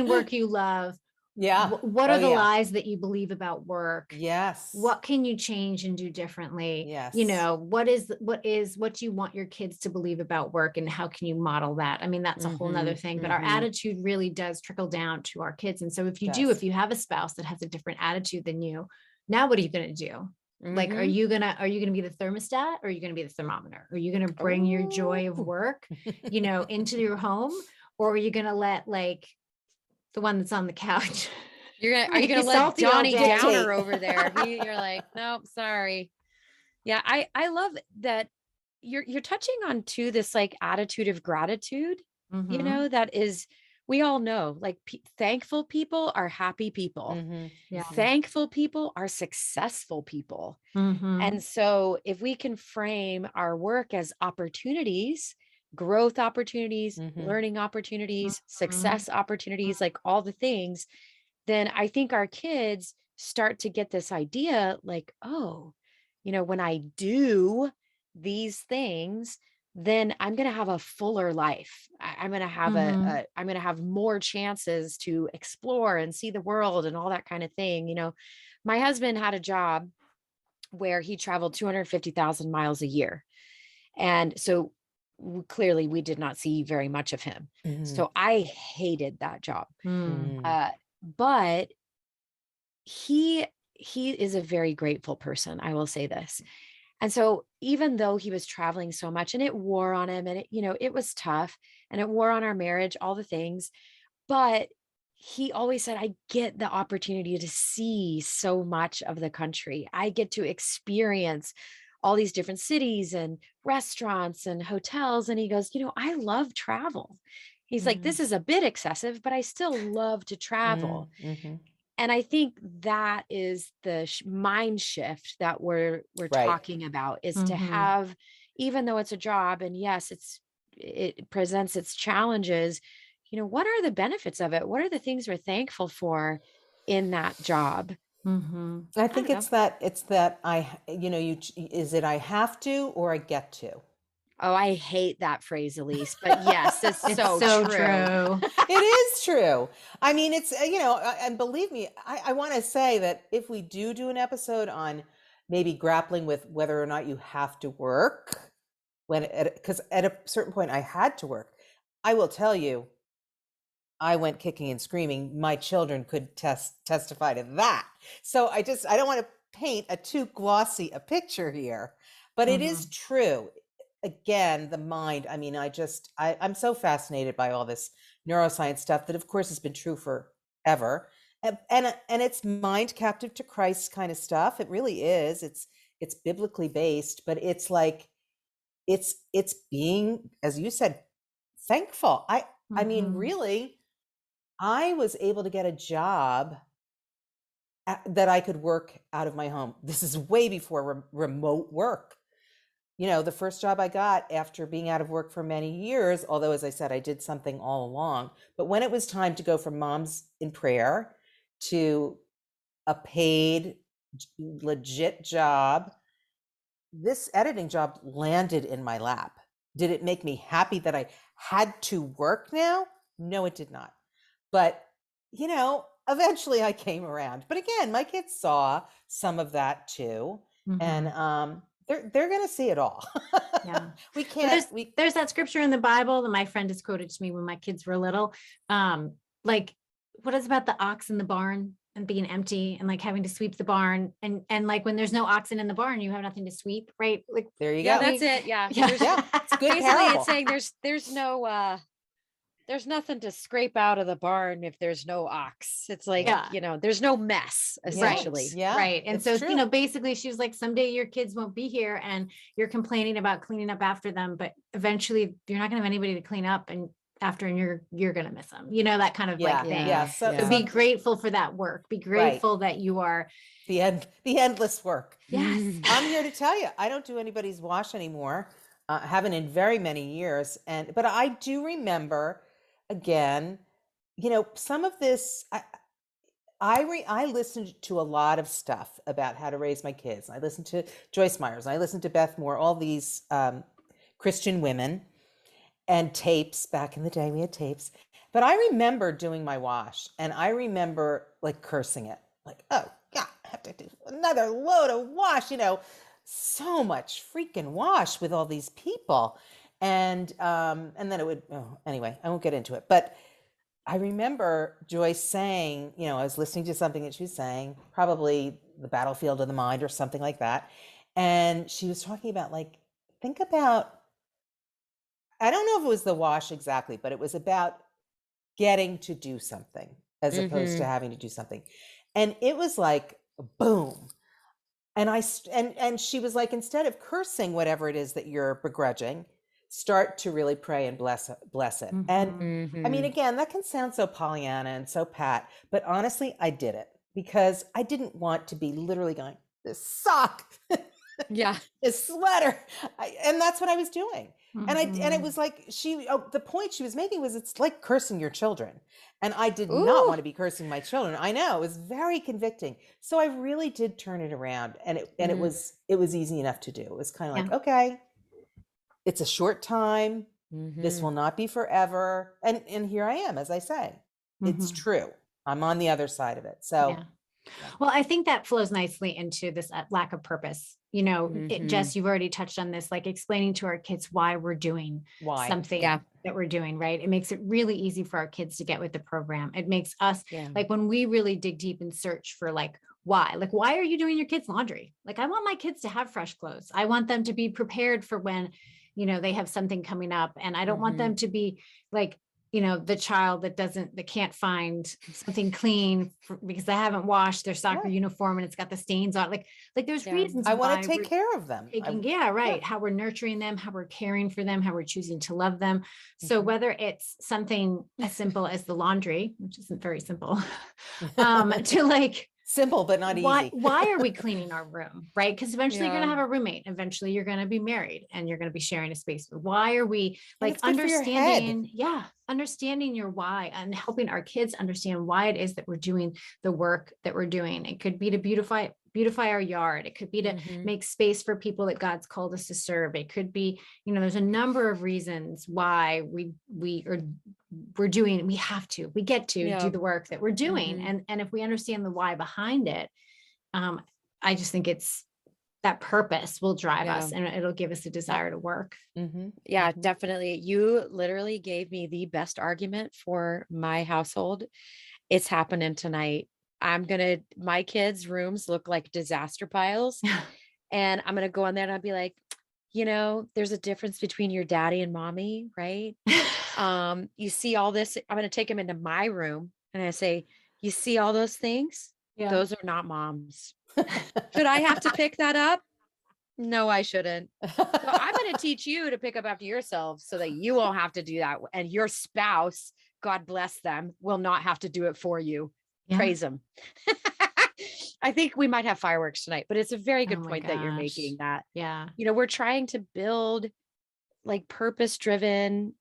work you love? Yeah. What are the lies that you believe about work? Yes. What can you change and do differently? Yes. What do you want your kids to believe about work, and how can you model that? I mean, that's a whole nother thing, but our attitude really does trickle down to our kids. And so if you have a spouse that has a different attitude than you, now what are you going to do? Like, are you going to be the thermostat, or are you going to be the thermometer? Are you going to bring your joy of work, into your home, or are you going to let, like, the one that's on the couch? Are you gonna let Johnny Downer over there? You're like, nope, sorry. Yeah, I love that you're touching on too this like attitude of gratitude, that is we all know, like thankful people are happy people. Mm-hmm. Yeah. Thankful people are successful people. Mm-hmm. And so if we can frame our work as opportunities, growth opportunities, Mm-hmm. learning opportunities, Mm-hmm. success opportunities, like all the things, then I think our kids start to get this idea like, oh, when I do these things, then I'm going to have a fuller life. I'm going to have Mm-hmm. I'm going to have more chances to explore and see the world and all that kind of thing. My husband had a job where he traveled 250,000 miles a year. And so clearly we did not see very much of him. Mm-hmm. So I hated that job. Mm-hmm. But he is a very grateful person. I will say this. And so even though he was traveling so much and it wore on him and it was tough and it wore on our marriage, all the things, but he always said, I get the opportunity to see so much of the country. I get to experience all these different cities and restaurants and hotels. And he goes, I love travel. He's like, this is a bit excessive, but I still love to travel. Mm-hmm. And I think that is the mind shift that we're Right. talking about, is to Mm-hmm. have, even though it's a job and yes, it presents its challenges, what are the benefits of it? What are the things we're thankful for in that job? Mm-hmm. I I think don't know. it's that is it I have to or I get to? Oh, I hate that phrase, Elise, but yes, it's It's so so true. true. It is true. I mean, it's, and believe me, I want to say that if we do an episode on maybe grappling with whether or not you have to work, because at a certain point I had to work, I will tell you, I went kicking and screaming. My children could testify to that. So I don't want to paint too glossy a picture here, but it is Mm-hmm. true. Again, the mind. I mean, I'm so fascinated by all this neuroscience stuff that, of course, has been true forever, and it's mind captive to Christ kind of stuff. It really is. It's biblically based, but it's like it's being, as you said, thankful. I mean, Mm-hmm. really, I was able to get a job that I could work out of my home. This is way before remote work. The first job I got after being out of work for many years, although, as I said, I did something all along, but when it was time to go from moms in prayer to a paid, legit job, this editing job landed in my lap. Did it make me happy that I had to work now? No, it did not. But, eventually I came around. But again, my kids saw some of that too. And Mm-hmm. they're going to see it all. Yeah. We But can't, there's that scripture in the Bible that my friend has quoted to me when my kids were little. Like, what is about the ox in the barn and being empty and like having to sweep the barn, and like when there's no oxen in the barn, you have nothing to sweep, right? Like, there you Yeah, go. that's it. Yeah. yeah. Yeah, it's a good Basically parable. it's saying there's nothing to scrape out of the barn if there's no ox. It's like, Yeah. there's no mess, Yeah, essentially. yeah, Right. And it's so, true. basically she was like, someday your kids won't be here and you're complaining about cleaning up after them, but eventually you're not gonna have anybody to clean up and after, and you're gonna miss them, that kind of like Yeah, thing. yeah. Yeah. So, So be some, grateful for that work. Be right. grateful that you are, The endless work. yes. I'm here to tell you, I don't do anybody's wash anymore. Haven't in very many years. But I do remember, again, some of this. I listened to a lot of stuff about how to raise my kids. I listened to Joyce Myers. I listened to Beth Moore. All these Christian women and tapes. Back in the day, we had tapes. But I remember doing my wash, and I remember like cursing it, like, "Oh God, I have to do another load of wash." So much freaking wash with all these people, and then it would. Oh, anyway, I won't get into it, but I remember Joyce saying, I was listening to something that she was saying, probably The Battlefield of the Mind or something like that. And she was talking about, like, think about, I don't know if it was the wash exactly, but it was about getting to do something as opposed to having to do something. And it was like, boom. And and she was like, instead of cursing whatever it is that you're begrudging, start to really pray and bless it. And I mean, Mhm. again, that can sound so Pollyanna and so pat, but honestly, I did it because I didn't want to be literally going, this sock, Yeah. this sweater. And that's what I was doing. And it Mhm. was like the point she was making was it's like cursing your children. And I did not Ooh. want to be cursing my children. I know, it was very convicting. So I really did turn it around, and it Mm. was easy enough to do. It was kind of Yeah. like, okay, it's a short time. This Mhm. will not be forever. And here I am, as I say. It's Mhm. true. I'm on the other side of it. So, Yeah. yeah. Well, I think that flows nicely into this lack of purpose. Mhm. Jess, you've already touched on this, like explaining to our kids why we're doing Why? something Yeah. Yeah. that we're doing, right? It makes it really easy for our kids to get with the program. It makes us, Yeah. like when we really dig deep and search for like, why are you doing your kids' laundry? Like, I want my kids to have fresh clothes. I want them to be prepared for when, they have something coming up. And I don't want them to be like, the child that can't find something clean because they haven't washed their soccer Yeah. uniform and it's got the stains on it. Like there's Yeah. reasons I want why to take we're care of them. yeah, right. Yeah. How we're nurturing them, how we're caring for them, how we're choosing to love them. So Mhm. whether it's something as simple as the laundry, which isn't very simple, to like, Simple, but not easy. why are we cleaning our room, right? Because eventually you're Yeah. going to have a roommate, eventually you're going to be married and you're going to be sharing a space. Why are we And like it's good for your head. understanding your why and helping our kids understand why it is that we're doing the work that we're doing. It could be to beautify our yard. It could be to Mhm. make space for people that God's called us to serve. It could be, there's a number of reasons why we get to Yeah. do the work that we're doing. Mhm. And if we understand the why behind it, I just think it's that purpose will drive Yeah. us and it'll give us a desire to work. Mm-hmm. Yeah, Mm-hmm. definitely. You literally gave me the best argument for my household. It's happening tonight. My kids' rooms look like disaster piles. And I'm going to go in there and I'll be like, there's a difference between your daddy and mommy, right? You see all this. I'm going to take them into my room and I say, you see all those things? Yeah. Those are not mom's. Should I have to pick that up? No, I shouldn't. So I'm going to teach you to pick up after yourself so that you won't have to do that. And your spouse, God bless them, will not have to do it for you. Yeah. Praise them. I think we might have fireworks tonight, but it's a very Oh good my point that you're gosh. making that, Yeah. we're trying to build like purpose-driven,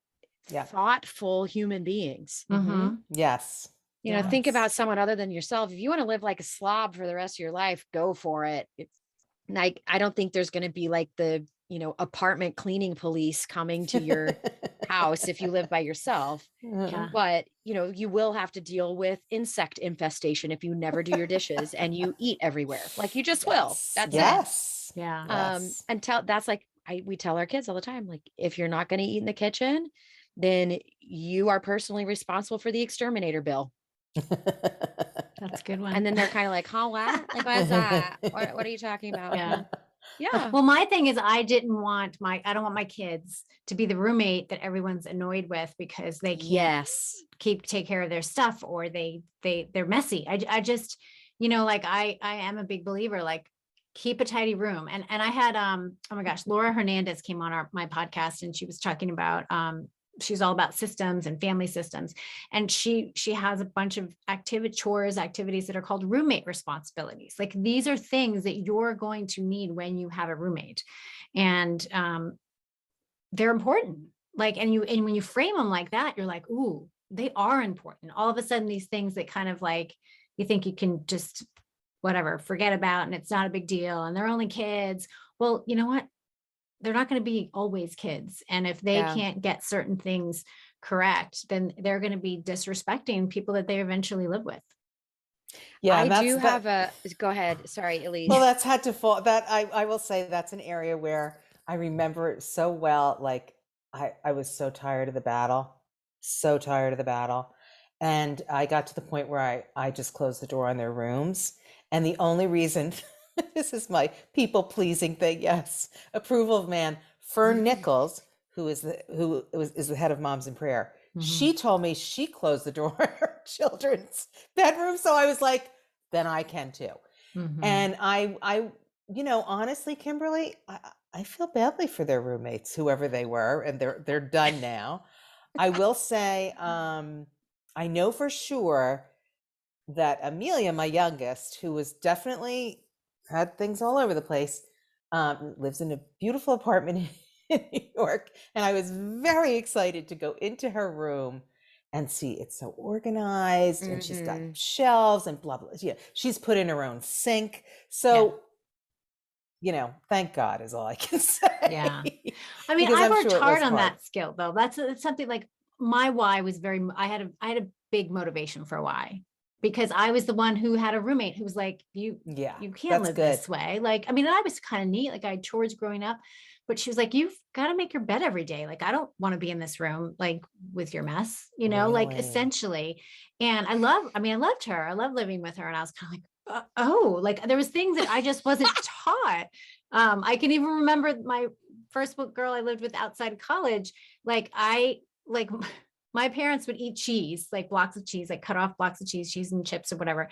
Yeah. thoughtful human beings. Mm-hmm. Yes. Think about Yes. someone other than yourself. If you want to live like a slob for the rest of your life, go for it. Like, I don't think there's going to be like the, apartment cleaning police coming to your house if you live by yourself. Yeah. But, you will have to deal with insect infestation if you never do your dishes and you eat everywhere. Like you just will. Yes. That's it. Yes. Yeah. Yes. That's like, we tell our kids all the time, like, if you're not going to eat in the kitchen, then you are personally responsible for the exterminator bill. That's a good one. And then they're kind of like, huh, what? Like, what's that? What are you talking about? Yeah. Yeah. Well, my thing is I don't want my kids to be the roommate that everyone's annoyed with because they can't Yes. take care of their stuff or they're messy. I just, like I am a big believer, like keep a tidy room. And I had, oh my gosh, Laura Hernandez came on my podcast and she was talking about, she's all about systems and family systems. And she has a bunch of activities that are called roommate responsibilities. Like these are things that you're going to need when you have a roommate. And they're important. Like, and when you frame them like that, you're like, ooh, they are important. All of a sudden, these things that kind of like, you think you can just whatever, forget about, and it's not a big deal. And they're only kids. Well, you know what? They're not going to be always kids. And if they Yeah. can't get certain things correct, then they're going to be disrespecting people that they eventually live with. Yeah. I do have go ahead. Sorry, Elise. Well, that's had to fall. That I will say that's an area where I remember it so well. Like I was so tired of the battle, and I got to the point where I just closed the door on their rooms. And the only reason, this is my people pleasing thing, yes, approval of man, Fern Nichols, who is the head of Moms in Prayer. She told me she closed the door on her children's bedroom, so I was like, then I can too. And I honestly, Kimberly, I feel badly for their roommates, whoever they were, and they're done now. I will say, I know for sure that Amelia, my youngest, who was definitely had things all over the place, lives in a beautiful apartment in New York. And I was very excited to go into her room and see it's so organized and she's got shelves and blah, blah. Yeah, she's put in her own sink. So, thank God is all I can say. Yeah. I mean, Because I I'm worked sure it was hard on hard. that skill though. It's something like my why was I had a big motivation for why, because I was the one who had a roommate who was like, you can't That's live good. this way. Like, I mean, I was kind of neat. Like I had chores growing up, but she was like, you've got to make your bed every day. Like, I don't want to be in this room, like with your mess, like Really? essentially. And I loved her. I loved living with her. And I was kind of like, oh, like there was things that I just wasn't taught. I can even remember my first girl I lived with outside of college. Like my parents would eat cheese, like blocks of cheese, like cut off blocks of cheese and chips or whatever.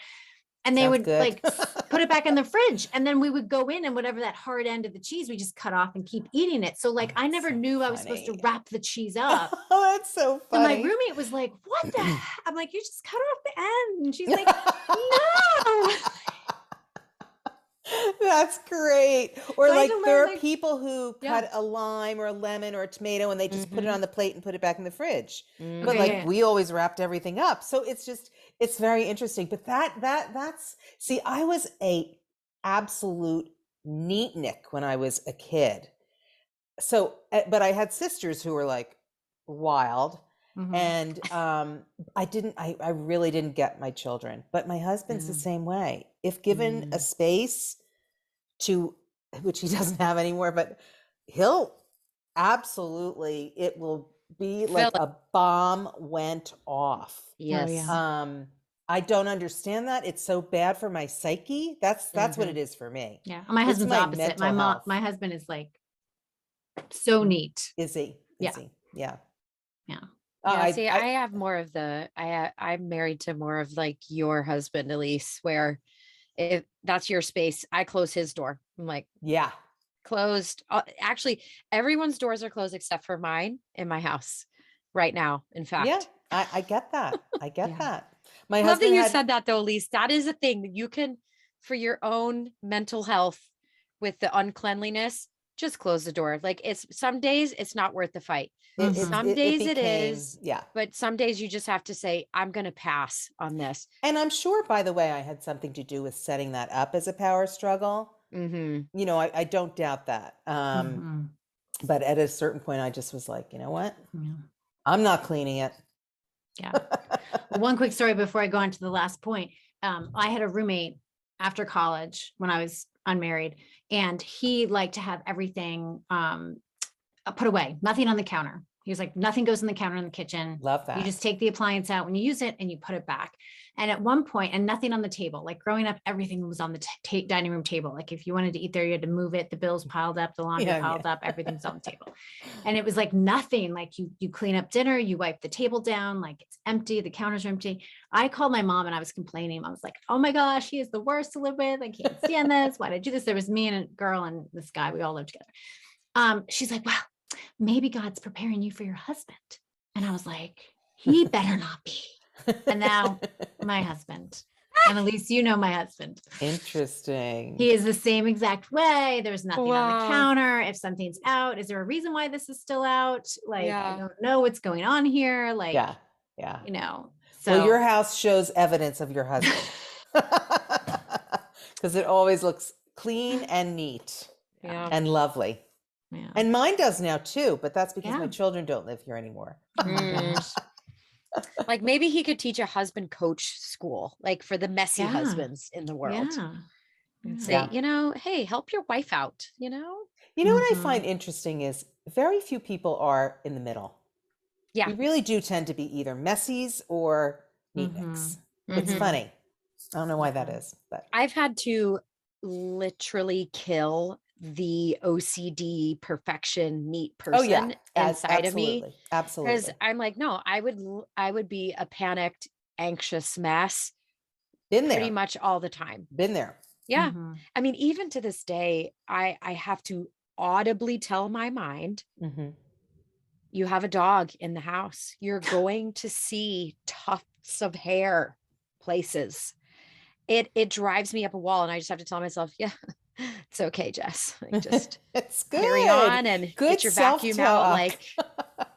And they Sounds would good. like put it back in the fridge. And then we would go in and whatever that hard end of the cheese, we just cut off and keep eating it. So like, I never so knew I was supposed to funny. wrap the cheese up. Oh, that's so And funny. my roommate was like, what the heck? I'm like, you just cut off the end. And she's like, no. That's great. Or So I had like to there learn, are like, people who yeah. cut a lime or a lemon or a tomato and they just put it on the plate and put it back in the fridge. But Okay, like yeah. we always wrapped everything up. So it's very interesting. But that's see, I was a absolute neatnik when I was a kid. So but I had sisters who were like wild. And I really didn't get my children, but my husband's the same way. If given a space to, which he doesn't have anymore, but he'll absolutely, it will be like a bomb went off. Yes. Oh, yeah. I don't understand that. It's so bad for my psyche. That's what it is for me. Yeah. My It's husband's my opposite. mental health. My husband is like so neat. Is he? Yeah. He? Yeah. Yeah. Yeah, see, I have more of I'm married to more of like your husband, Elise, where if that's your space, I close his door. I'm like, yeah, closed. Actually, everyone's doors are closed except for mine in my house right now. In fact, yeah, I get that. I get that. My I love that husband you had, said that though, Elise. That is a thing that you can, for your own mental health with the uncleanliness, just close the door. Like some days it's not worth the fight. Some days it is. yeah. But some days you just have to say, I'm going to pass on this. And I'm sure, by the way, I had something to do with setting that up as a power struggle. I don't doubt that. But at a certain point, I just was like, you know what? I'm not cleaning it. Yeah. One quick story before I go on to the last point. I had a roommate after college when I was unmarried, and he liked to have everything put away, nothing on the counter. He was like, nothing goes in the counter in the kitchen. Love that. You just take the appliance out when you use it and you put it back. And at one point, and nothing on the table, like growing up, everything was on the dining room table. Like if you wanted to eat there, you had to move it. The bills piled up, the laundry piled up, everything's on the table. And it was like nothing, like you clean up dinner, you wipe the table down, like it's empty, the counters are empty. I called my mom and I was complaining. I was like, oh my gosh, he is the worst to live with. I can't stand this. Why did I do this? There was me and a girl and this guy, we all lived together. She's like, wow, maybe God's preparing you for your husband. And I was like, he better not be. And now my husband, and at least you know my husband. Interesting. He is the same exact way. There's nothing on the counter. If something's out, is there a reason why this is still out? Like, I don't know what's going on here. Like, yeah. So well, your house shows evidence of your husband because it always looks clean and neat and lovely. Yeah. And mine does now too, but that's because my children don't live here anymore. Like maybe he could teach a husband coach school, like for the messy husbands in the world. And say, hey, help your wife out, You know what I find interesting is very few people are in the middle. Yeah. We really do tend to be either messies or neatniks. It's funny. I don't know why that is, but I've had to literally kill the OCD perfection neat person inside of me. Absolutely. Because I'm like, no, I would be a panicked, anxious mess. Been there. Pretty much all the time. Been there. Yeah. I mean, even to this day, I have to audibly tell my mind, Mm-hmm. you have a dog in the house. You're going to see tufts of hair places. It drives me up a wall, and I just have to tell myself, yeah, it's okay, Jess. Like, just It's carry good. on and Good get your vacuum out self-talk. like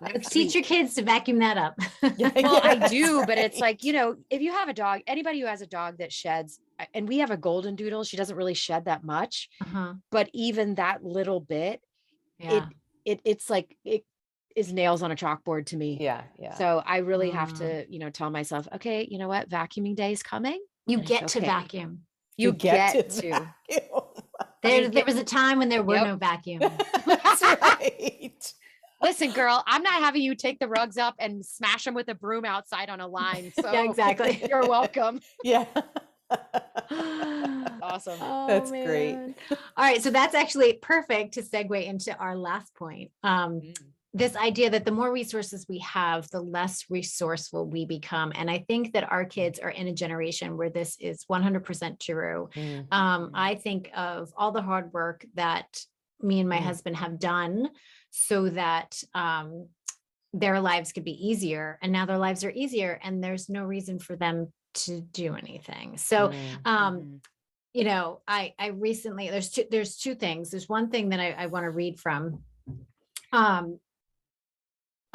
Let's next teach your week. kids to vacuum that up. Yeah, Well, I that's do, but it's like, right. if you have a dog, anybody who has a dog that sheds, and we have a golden doodle, she doesn't really shed that much, Uh-huh. but even that little bit, Yeah. it it's like it is nails on a chalkboard to me. Yeah, yeah. So I really have Mm. to, tell myself, okay, you know what? Vacuuming day is coming, You and it's get to okay. vacuum. You You get get to to. vacuum. You There get. was a time when there were Yep. no vacuums. That's right. Listen, girl, I'm not having you take the rugs up and smash them with a broom outside on a line. Yeah, So exactly. you're welcome. Yeah. Awesome. Oh That's great. man. All right, so that's actually perfect to segue into our last point. This idea that the more resources we have, the less resourceful we become. And I think that our kids are in a generation where this is 100% true. I think of all the hard work that me and my husband have done so that their lives could be easier. And now their lives are easier, and there's no reason for them to do anything. So, I recently, there's two things. There's one thing that I want to read from.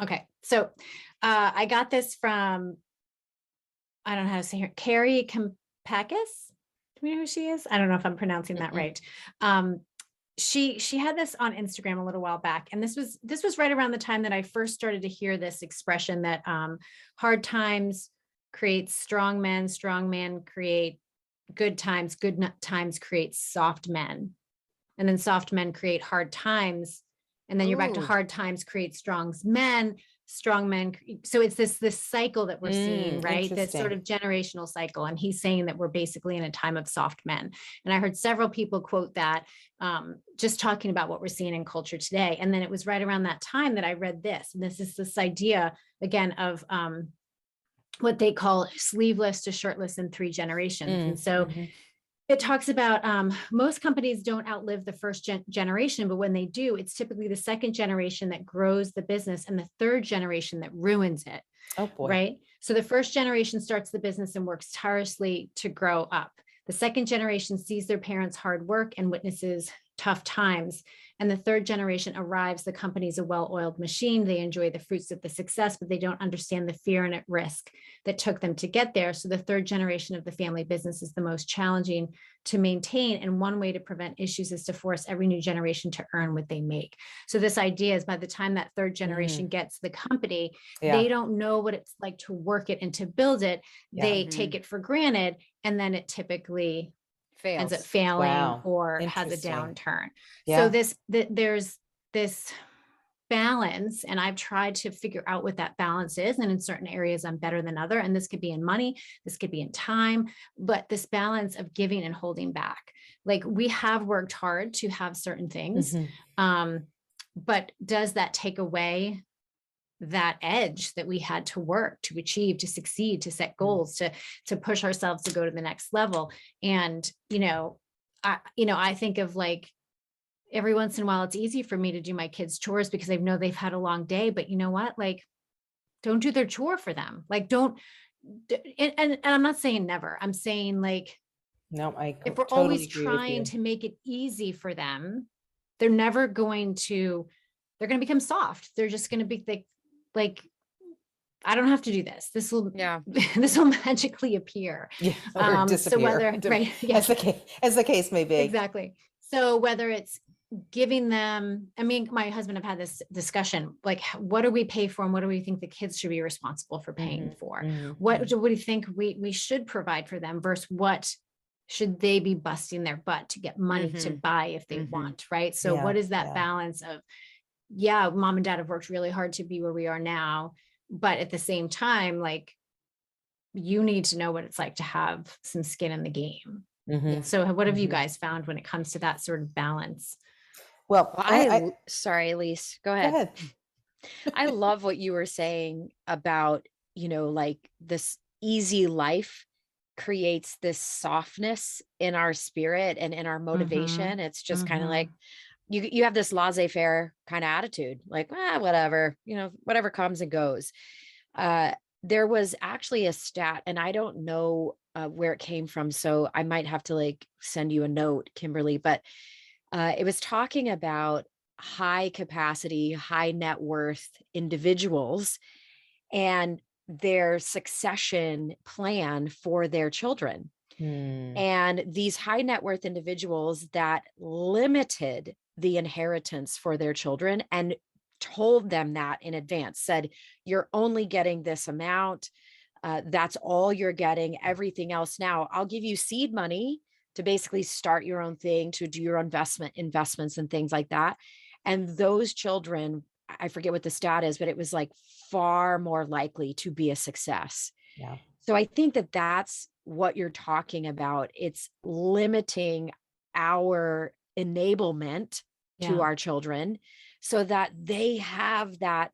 Okay. So, I got this from, I don't know how to say her, Carrie Compakis. Do we know who she is? I don't know if I'm pronouncing that right. She had this on Instagram a little while back, and this was right around the time that I first started to hear this expression that hard times create strong men create good times create soft men, and then soft men create hard times, and then you're back to Ooh. hard times create strong men. So it's this cycle that we're seeing, right? This sort of generational cycle. And he's saying that we're basically in a time of soft men. And I heard several people quote that, just talking about what we're seeing in culture today. And then it was right around that time that I read this. And this is this idea again of what they call sleeveless to shirtless in 3 generations. And so it talks about most companies don't outlive the first generation, but when they do, it's typically the second generation that grows the business and the third generation that ruins it. Oh boy. Right. So the first generation starts the business and works tirelessly to grow up. The second generation sees their parents' hard work and witnesses tough times. And the third generation arrives, the company's a well-oiled machine. They enjoy the fruits of the success, but they don't understand the fear and at risk that took them to get there. So the third generation of the family business is the most challenging to maintain. And one way to prevent issues is to force every new generation to earn what they make. So this idea is by the time that third generation gets the company, they don't know what it's like to work it and to build it. They take it for granted. And then it typically ends up failing or has a downturn. So there's this balance, and I've tried to figure out what that balance is. And in certain areas, I'm better than other. And this could be in money, this could be in time, but this balance of giving and holding back. Like we have worked hard to have certain things, but does that take away that edge that we had to work to achieve, to succeed, to set goals, to push ourselves to go to the next level? And I think of like every once in a while, it's easy for me to do my kids' chores because I know they've had a long day, but you know what? Like, don't do their chore for them. Like, don't, and I'm not saying never, I'm saying like, no, if we're totally always agree with trying you. to make it easy for them, they're never going to, they're going to become soft. They're just going to be like, I don't have to do this. This will magically appear. Yeah, or disappear. So whether, right, as the case may be. Exactly. So whether it's giving them, I mean, my husband have had this discussion, like, what do we pay for? And what do we think the kids should be responsible for paying for? What do you think we should provide for them versus what should they be busting their butt to get money to buy if they want, right? So what is that balance of, mom and dad have worked really hard to be where we are now, but at the same time, like, you need to know what it's like to have some skin in the game. So what have you guys found when it comes to that sort of balance? Well, sorry, Elise, go ahead. I love what you were saying about, like this easy life creates this softness in our spirit and in our motivation. It's just kind of like, you have this laissez-faire kind of attitude, like, whatever, whatever comes and goes. Uh, there was actually a stat, and I don't know where it came from, so I might have to like send you a note, Kimberly, but it was talking about high capacity, high net worth individuals and their succession plan for their children. Hmm. And these high net worth individuals that limited the inheritance for their children and told them that in advance, said, you're only getting this amount. That's all you're getting. Everything else now, I'll give you seed money to basically start your own thing, to do your investments and things like that. And those children, I forget what the stat is, but it was like far more likely to be a success. Yeah. So I think that that's what you're talking about. It's limiting our enablement to Yeah. our children so that they have that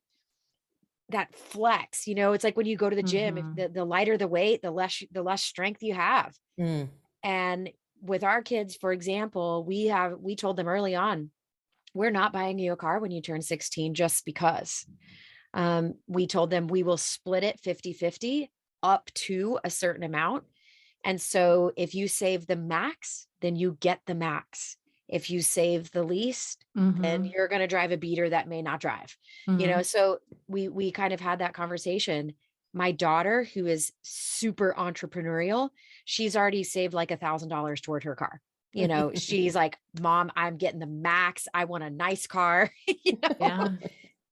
flex. It's like when you go to the gym, if Mhm. the lighter the weight, the less strength you have. Mm. And with our kids, for example, we told them early on, we're not buying you a car when you turn 16 just because. We told them we will split it 50-50 up to a certain amount. And so if you save the max, then you get the max. If you save the least, then Mhm. you're going to drive a beater that may not drive. Mhm. So we kind of had that conversation. My daughter, who is super entrepreneurial, she's already saved like $1,000 toward her car. She's like, Mom, I'm getting the max. I want a nice car. you know, Yeah.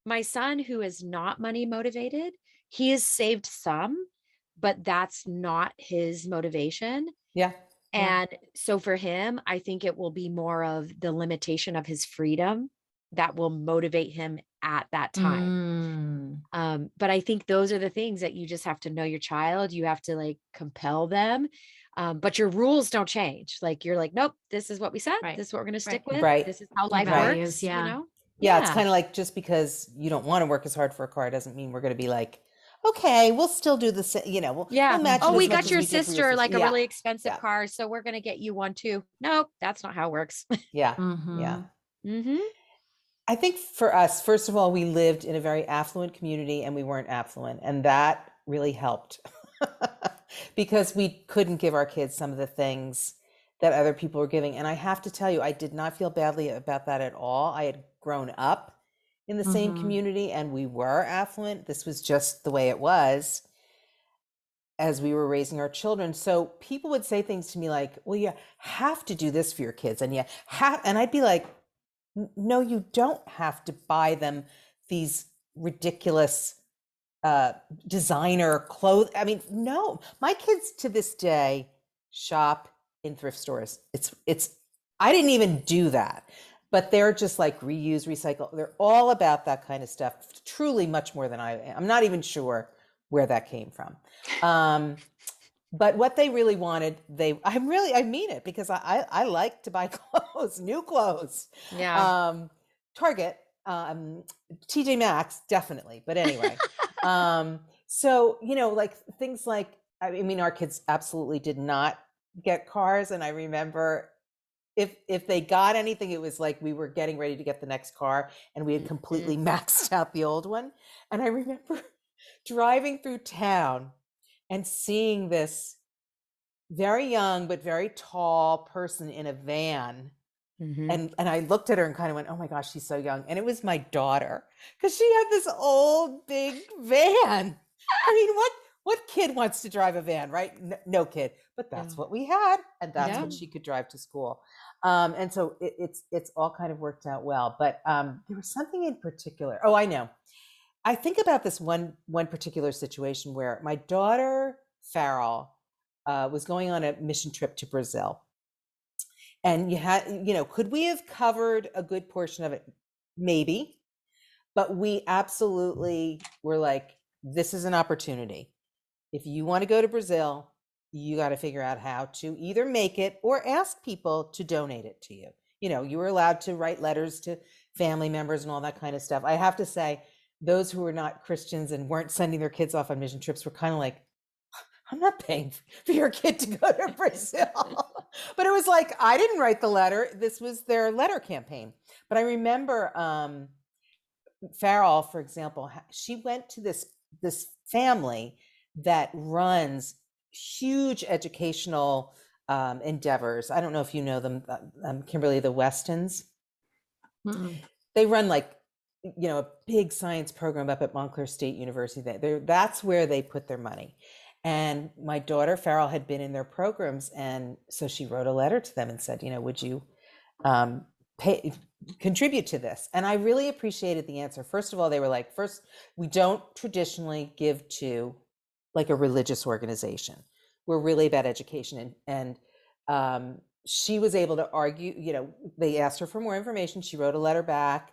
my son, who is not money motivated, he has saved some, but that's not his motivation. Yeah. Yeah. And so for him, I think it will be more of the limitation of his freedom that will motivate him at that time. Mm. But I think those are the things that you just have to know your child. You have to like compel them. But your rules don't change. Like you're like, nope, this is what we said. Right. This is what we're going to stick Right. with. Right. This is how Your life Right. values. works, Yeah. Yeah. It's Yeah. kind of like, just because you don't want to work as hard for a car doesn't mean we're going to be like, okay, we'll still do the same, we'll Yeah. match Oh, it we as much got as your we did for your sister sister. like a Yeah. really expensive Yeah. car, so we're going to get you one too. Nope, that's not how it works. Yeah. Yeah. Mhm. hmm I think for us, first of all, we lived in a very affluent community and we weren't affluent. And that really helped because we couldn't give our kids some of the things that other people were giving. And I have to tell you, I did not feel badly about that at all. I had grown up in the same Mhm. community and we were affluent. This was just the way it was as we were raising our children. So people would say things to me like, well, you have to do this for your kids. And and I'd be like, no, you don't have to buy them these ridiculous designer clothes. I mean, no, my kids to this day shop in thrift stores. I didn't even do that, but they're just like reuse, recycle. They're all about that kind of stuff, truly much more than I am. I'm not even sure where that came from. But what they really wanted, I mean it, because I like to buy clothes, new clothes. Yeah. Target, TJ Maxx, definitely. But anyway, so, like things like, I mean, our kids absolutely did not get cars. And I remember if they got anything, it was like we were getting ready to get the next car and we had completely maxed out the old one. And I remember driving through town and seeing this very young but very tall person in a van. hmm And I looked at her and kind of went, oh my gosh, she's so young. And it was my daughter, because she had this old big van. I mean, what kid wants to drive a van, right? No kid, but that's Yeah. what we had, and that's Yeah. what she could drive to school. And so it's all kind of worked out well. But there was something in particular. Oh, I know. I think about this one particular situation where my daughter Farrell was going on a mission trip to Brazil. And could we have covered a good portion of it? Maybe, but we absolutely were like, this is an opportunity. If you want to go to Brazil, you got to figure out how to either make it or ask people to donate it to you. You were allowed to write letters to family members and all that kind of stuff. I have to say, those who were not Christians and weren't sending their kids off on mission trips were kind of like, I'm not paying for your kid to go to Brazil. But it was like, I didn't write the letter. This was their letter campaign. But I remember Farrell, for example, she went to this family that runs huge educational endeavors. I don't know if you know them, Kimberly, the Westons. Mm-mm. They run like, a big science program up at Montclair State University. That's where they put their money. And my daughter Farrell had been in their programs, and so she wrote a letter to them and said, would you contribute to this? And I really appreciated the answer. First of all, they were like, first, we don't traditionally give to like a religious organization. We're really about education. And she was able to argue, they asked her for more information. She wrote a letter back,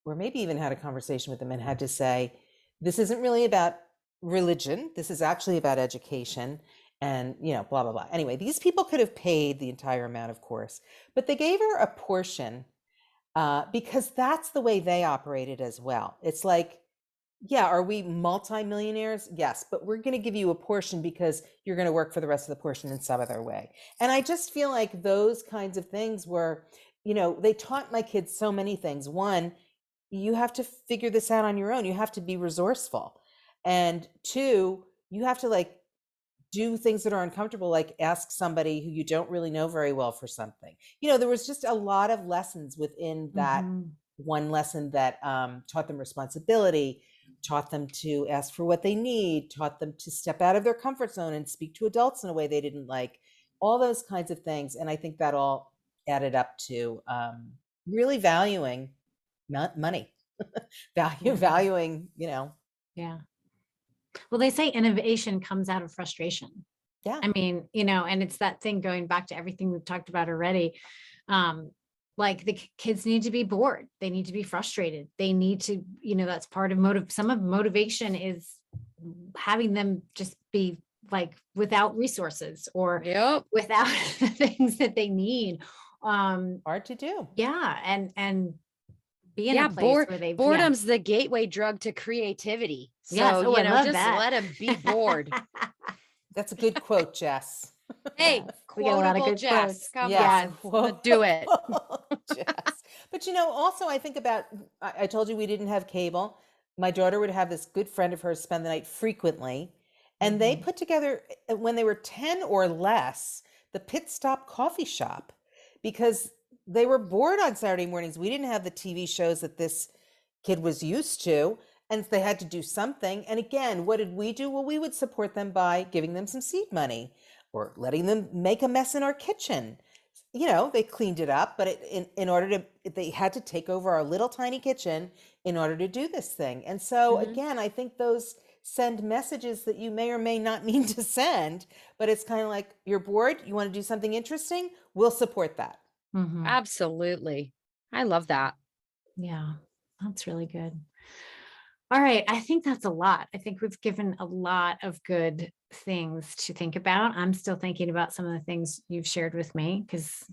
or maybe even had a conversation with them and had to say, this isn't really about religion. This is actually about education, and, blah, blah, blah. Anyway, these people could have paid the entire amount, of course, but they gave her a portion because that's the way they operated as well. It's like, yeah, are we multimillionaires? Yes, but we're going to give you a portion because you're going to work for the rest of the portion in some other way. And I just feel like those kinds of things were, they taught my kids so many things. One, you have to figure this out on your own. You have to be resourceful. And two, you have to like do things that are uncomfortable, like ask somebody who you don't really know very well for something. There was just a lot of lessons within that one lesson that taught them responsibility, taught them to ask for what they need, taught them to step out of their comfort zone and speak to adults in a way they didn't like, all those kinds of things. And I think that all added up to really valuing money, valuing, Yeah. Well, they say innovation comes out of frustration. Yeah. I mean, and it's that thing going back to everything we've talked about already. Like the kids need to be bored. They need to be frustrated. They need to, that's part of some of motivation is having them just be like without resources or without the things that they need. Hard to do. Yeah. And be in a place where they boredom's the gateway drug to creativity. So, yes. Oh, I love just that. let them be bored. That's a good quote, Jess. Hey, we got a lot of good Jess. quotes. Come Yes. on, do it. Jess. But also I think about, I told you we didn't have cable. My daughter would have this good friend of hers spend the night frequently. And they put together, when they were 10 or less, the Pit Stop Coffee Shop, because they were bored on Saturday mornings. We didn't have the TV shows that this kid was used to, and they had to do something. And again, what did we do? Well, we would support them by giving them some seed money or letting them make a mess in our kitchen. They cleaned it up, but they had to take over our little tiny kitchen in order to do this thing. And so again, I think those send messages that you may or may not mean to send, but it's kind of like, you're bored, you want to do something interesting, we'll support that. Absolutely. I love that. Yeah, that's really good. All right. I think that's a lot. I think we've given a lot of good things to think about. I'm still thinking about some of the things you've shared with me because,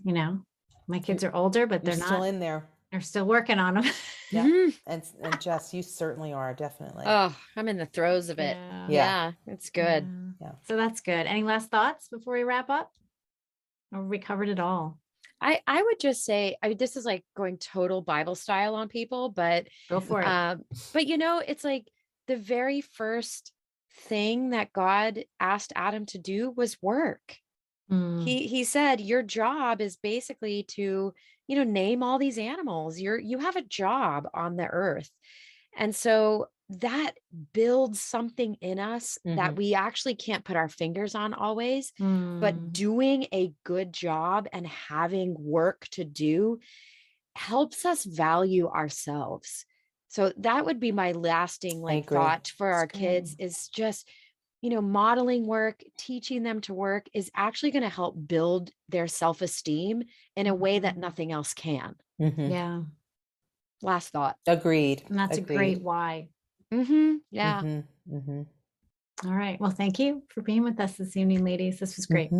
my kids are older, but they're still not in there. They're still working on them. Yeah. And Jess, you certainly are, definitely. Oh, I'm in the throes of it. Yeah, it's good. Yeah. So that's good. Any last thoughts before we wrap up? Or we covered it all? I would just say, this is like going total Bible style on people, but Go for it. but it's like the very first thing that God asked Adam to do was work. He said, your job is basically to, name all these animals. You have a job on the earth. And so that builds something in us that we actually can't put our fingers on always, but doing a good job and having work to do helps us value ourselves. So that would be my lasting thought for our kids is just, modeling work, teaching them to work is actually going to help build their self-esteem in a way that nothing else can. Yeah. Last thought. Agreed. And that's a great why. Yeah. All right. Well, thank you for being with us this evening, ladies. This was great.